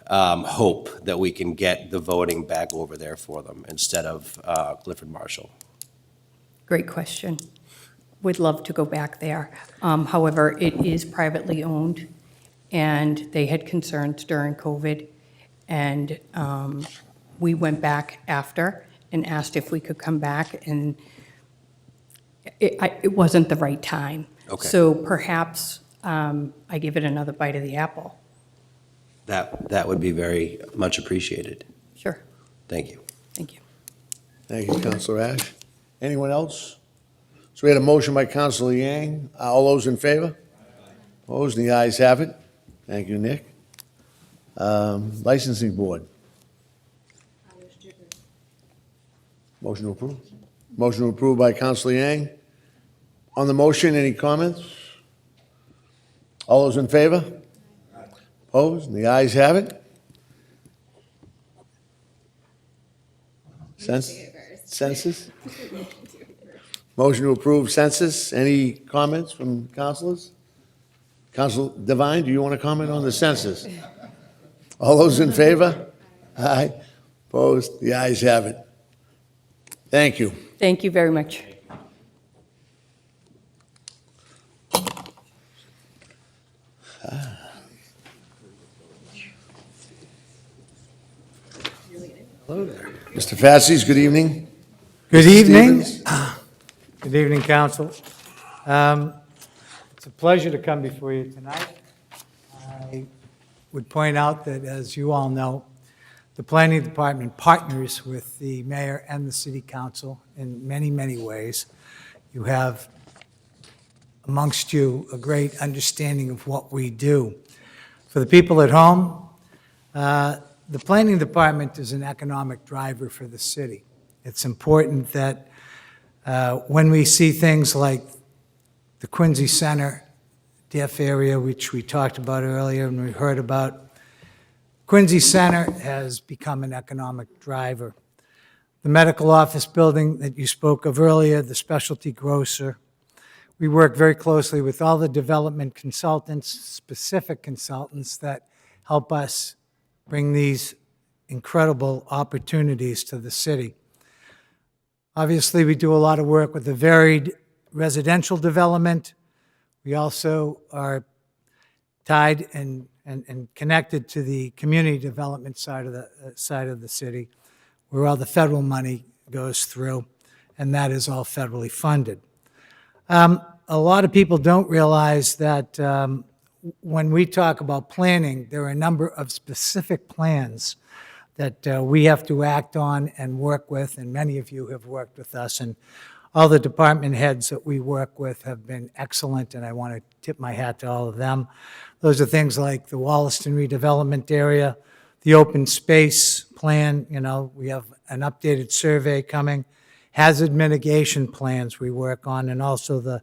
hope that we can get the voting back over there for them instead of Clifford Marshall? Great question. Would love to go back there. However, it is privately owned, and they had concerns during COVID, and we went back after and asked if we could come back, and it wasn't the right time. Okay. So perhaps I give it another bite of the apple. That would be very much appreciated. Sure. Thank you. Thank you. Thank you, Counselor Ash. Anyone else? So we had a motion by Counselor Yang. All those in favor? Opposed? The ayes have it. Thank you, Nick. Licensing Board. Motion to approve. Motion to approve by Counselor Yang. On the motion, any comments? All those in favor? Opposed? The ayes have it. Census? Motion to approve census. Any comments from councilors? Council Devine, do you want to comment on the census? All those in favor? Aye. Opposed? The ayes have it. Thank you. Thank you very much. Hello there. Mr. Fascies, good evening. Good evening. Stevens. Good evening, council. It's a pleasure to come before you tonight. I would point out that, as you all know, the planning department partners with the mayor and the city council in many, many ways. You have amongst you a great understanding of what we do. For the people at home, the planning department is an economic driver for the city. It's important that when we see things like the Quincy Center deaf area, which we talked about earlier and we heard about, Quincy Center has become an economic driver. The medical office building that you spoke of earlier, the specialty grocer, we work very closely with all the development consultants, specific consultants that help us bring these incredible opportunities to the city. Obviously, we do a lot of work with the varied residential development. We also are tied and connected to the community development side of the city, where all the federal money goes through, and that is all federally funded. A lot of people don't realize that when we talk about planning, there are a number of specific plans that we have to act on and work with, and many of you have worked with us, and all the department heads that we work with have been excellent, and I want to tip my hat to all of them. Those are things like the Wollaston redevelopment area, the open space plan, we have an updated survey coming, hazard mitigation plans we work on, and also the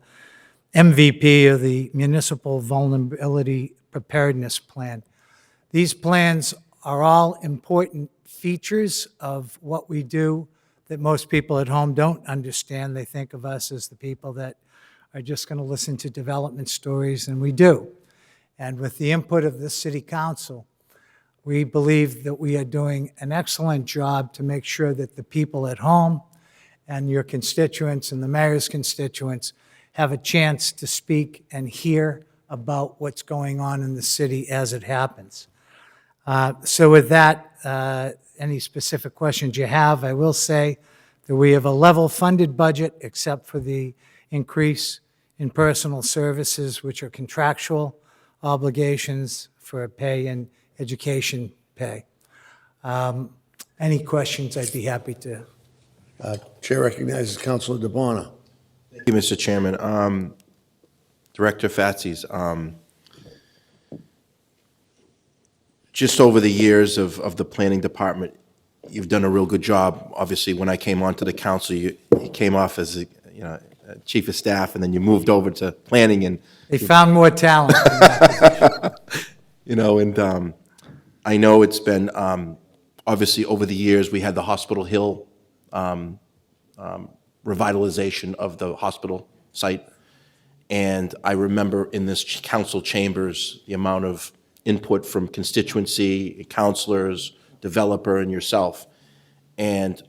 MVP, or the Municipal Vulnerability Preparedness Plan. These plans are all important features of what we do that most people at home don't understand. They think of us as the people that are just going to listen to development stories, and we do. And with the input of the City Council, we believe that we are doing an excellent job to make sure that the people at home and your constituents and the mayor's constituents have a chance to speak and hear about what's going on in the city as it happens. So with that, any specific questions you have, I will say that we have a level funded budget except for the increase in personal services, which are contractual obligations for pay and education pay. Any questions, I'd be happy to. Chair recognizes Councilor DeBona. Thank you, Mr. Chairman. Director Fatsis, just over the years of the planning department, you've done a real good job. Obviously, when I came onto the council, you came off as chief of staff, and then you moved over to planning, and They found more talent in that position. you know, and I know it's been, obviously, over the years, we had the Hospital Hill revitalization of the hospital site, and I remember in this council chambers, the amount of input from constituency, counselors, developer, and yourself. And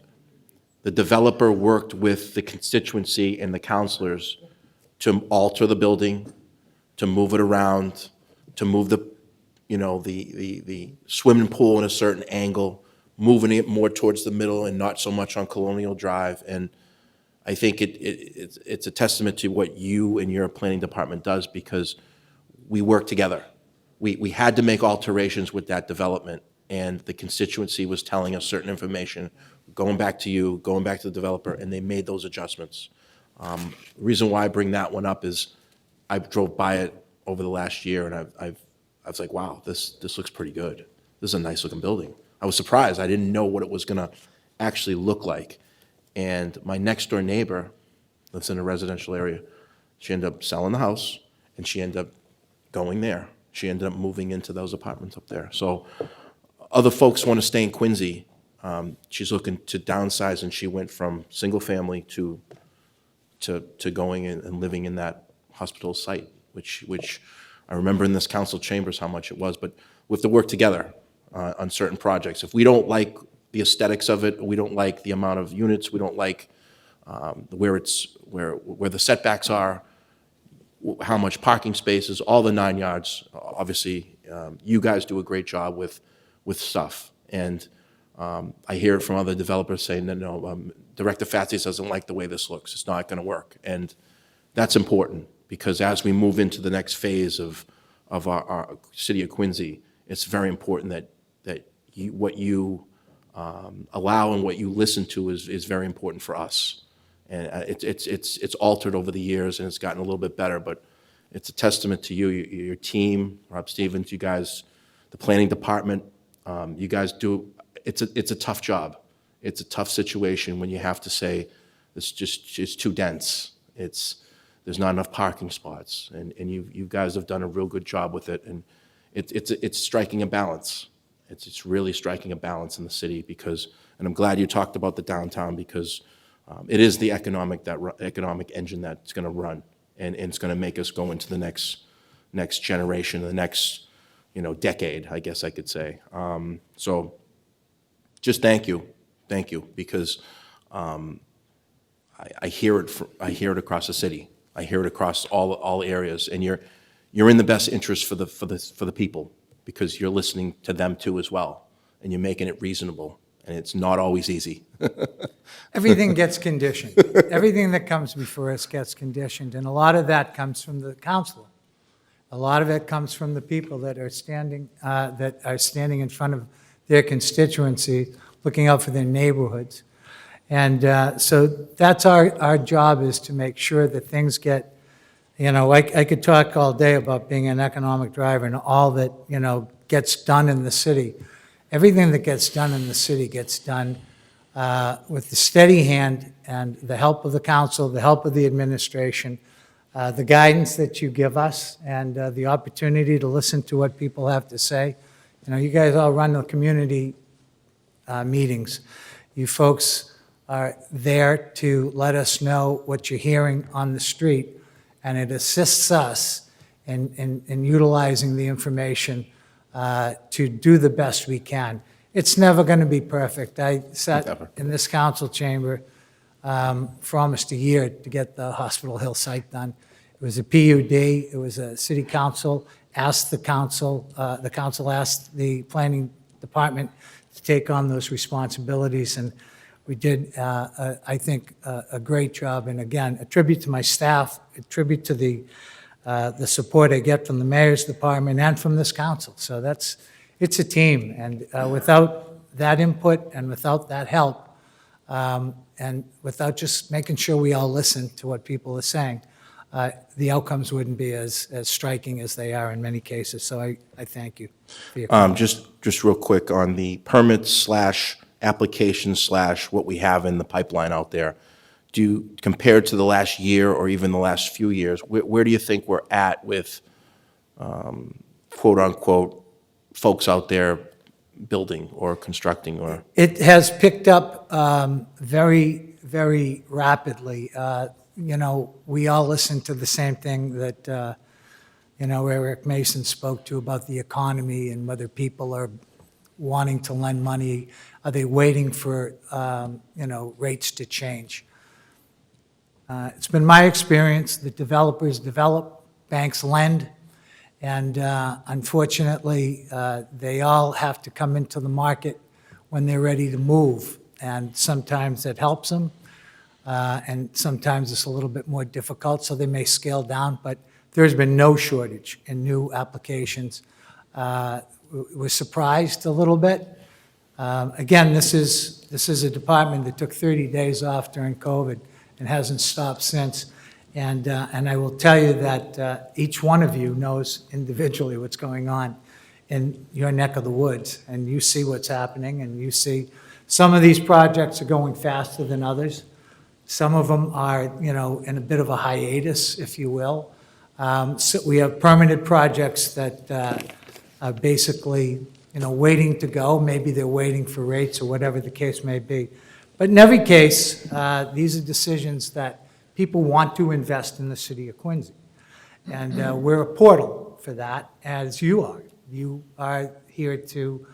the developer worked with the constituency and the counselors to alter the building, to move it around, to move the, you know, the swimming pool in a certain angle, moving it more towards the middle and not so much on Colonial Drive. And I think it's a testament to what you and your planning department does, because we work together. We had to make alterations with that development, and the constituency was telling us certain information, going back to you, going back to the developer, and they made those adjustments. The reason why I bring that one up is I drove by it over the last year, and I was like, wow, this looks pretty good. This is a nice looking building. I was surprised. I didn't know what it was gonna actually look like. And my next door neighbor lives in a residential area. She ended up selling the house, and she ended up going there. She ended up moving into those apartments up there. So other folks want to stay in Quincy. She's looking to downsize, and she went from single family to going and living in that hospital site, which I remember in this council chambers how much it was. But we have to work together on certain projects. If we don't like the aesthetics of it, we don't like the amount of units, we don't like where the setbacks are, how much parking spaces, all the 9 yards. Obviously, you guys do a great job with stuff. And I hear it from other developers saying that, no, Director Fatsis doesn't like the way this looks. It's not going to work. And that's important, because as we move into the next phase of our city of Quincy, it's very important that what you allow and what you listen to is very important for us. And it's altered over the years, and it's gotten a little bit better, but it's a testament to you, your team, Rob Stevens, you guys, the planning department. You guys do, it's a tough job. It's a tough situation when you have to say, it's too dense. There's not enough parking spots, and you guys have done a real good job with it, and it's striking a balance. It's really striking a balance in the city, because, and I'm glad you talked about the downtown, because it is the economic engine that's going to run, and it's going to make us go into the next generation, the next decade, I guess I could say. So just thank you, because I hear it across the city. I hear it across all areas, and you're in the best interest for the people, because you're listening to them too as well, and you're making it reasonable, and it's not always easy. Everything gets conditioned. Everything that comes before us gets conditioned, and a lot of that comes from the council. A lot of it comes from the people that are standing in front of their constituency, looking out for their neighborhoods. And so that's our job, is to make sure that things get, I could talk all day about being an economic driver and all that, gets done in the city. Everything that gets done in the city gets done with the steady hand and the help of the council, the help of the administration, the guidance that you give us, and the opportunity to listen to what people have to say. You guys all run the community meetings. You folks are there to let us know what you're hearing on the street, and it assists us in utilizing the information to do the best we can. It's never going to be perfect. I sat in this council chamber for almost a year to get the Hospital Hill site done. It was a PUD. It was a city council asked the council asked the planning department to take on those responsibilities, and we did, I think, a great job. And again, a tribute to my staff, a tribute to the support I get from the mayor's department and from this council. So it's a team, and without that input and without that help, and without just making sure we all listen to what people are saying, the outcomes wouldn't be as striking as they are in many cases. So I thank you for your comments. Just real quick on the permits / applications / what we have in the pipeline out there. compared to the last year or even the last few years, where do you think we're at with quote-unquote folks out there building or constructing or? It has picked up very, very rapidly. We all listen to the same thing that, Eric Mason spoke to about the economy and whether people are wanting to lend money. Are they waiting for, rates to change? It's been my experience that developers develop, banks lend, and unfortunately, they all have to come into the market when they're ready to move. And sometimes it helps them, and sometimes it's a little bit more difficult, so they may scale down. But there's been no shortage in new applications. We're surprised a little bit. Again, this is a department that took 30 days off during COVID and hasn't stopped since. And I will tell you that each one of you knows individually what's going on in your neck of the woods, and you see what's happening, and you see some of these projects are going faster than others. Some of them are, in a bit of a hiatus, if you will. So we have permitted projects that are basically, waiting to go. Maybe they're waiting for rates or whatever the case may be. But in every case, these are decisions that people want to invest in the city of Quincy. And we're a portal for that, as you are. You are here to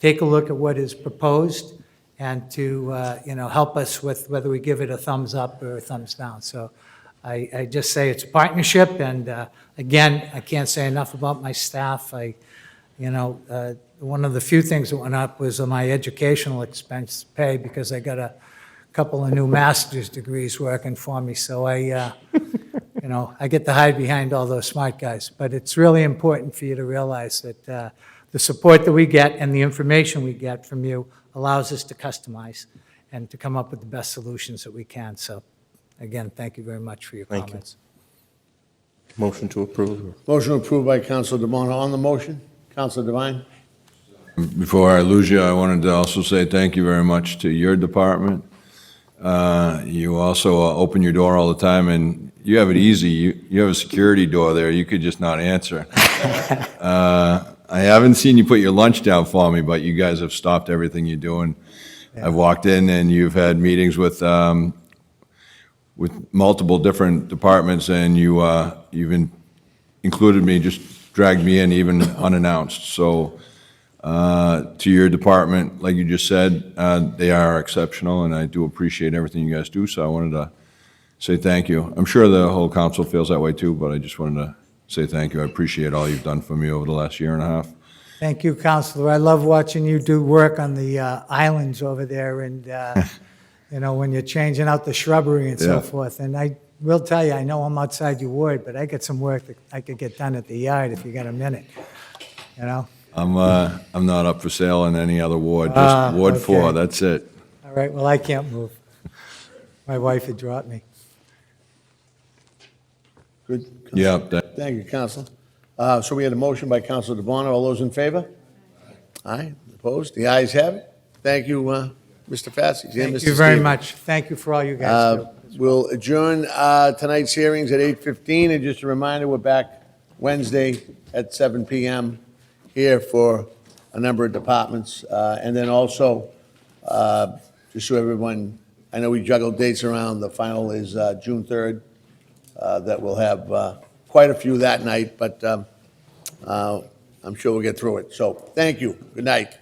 take a look at what is proposed and to, help us with whether we give it a thumbs up or a thumbs down. So I just say it's a partnership, and again, I can't say enough about my staff. One of the few things that went up was my educational expense pay, because I got a couple of new master's degrees working for me, so I get to hide behind all those smart guys. But it's really important for you to realize that the support that we get and the information we get from you allows us to customize and to come up with the best solutions that we can. So again, thank you very much for your Thank you. comments. Motion to approve. Motion approved by Councilor DeBona. On the motion, Councilor Devine? Before I lose you, I wanted to also say thank you very much to your department. You also open your door all the time, and you have it easy. You have a security door there. You could just not answer. I haven't seen you put your lunch down for me, but you guys have stopped everything you're doing. I've walked in, and you've had meetings with multiple different departments, and you've included me, just dragged me in even unannounced. So to your department, like you just said, they are exceptional, and I do appreciate everything you guys do, so I wanted to say thank you. I'm sure the whole council feels that way too, but I just wanted to say thank you. I appreciate all you've done for me over the last year and a half. Thank you, Counselor. I love watching you do work on the islands over there, and, when you're changing out the shrubbery and so Yeah. forth. And I will tell you, I know I'm outside your ward, but I got some work that I could get done at the yard if you got a minute, I'm not up for sale in any other ward, just Ward 4, okay. that's it. All right, well, I can't move. My wife had dropped me. Good. Yeah, Thank you, Councilor. So we had a motion by Councilor DeBona. All those in favor? Aye. Opposed? The ayes have it. Thank you, Mr. Fassi. and Thank Mr. you very Stevens. much. Thank you for all you guys do. We'll adjourn tonight's hearings at 8:15, and just a reminder, we're back Wednesday at 7 PM here for a number of departments. And then also, just so everyone, I know we juggled dates around, the final is June 3rd, that we'll have quite a few that night, but I'm sure we'll get through it. So, thank you. Good night.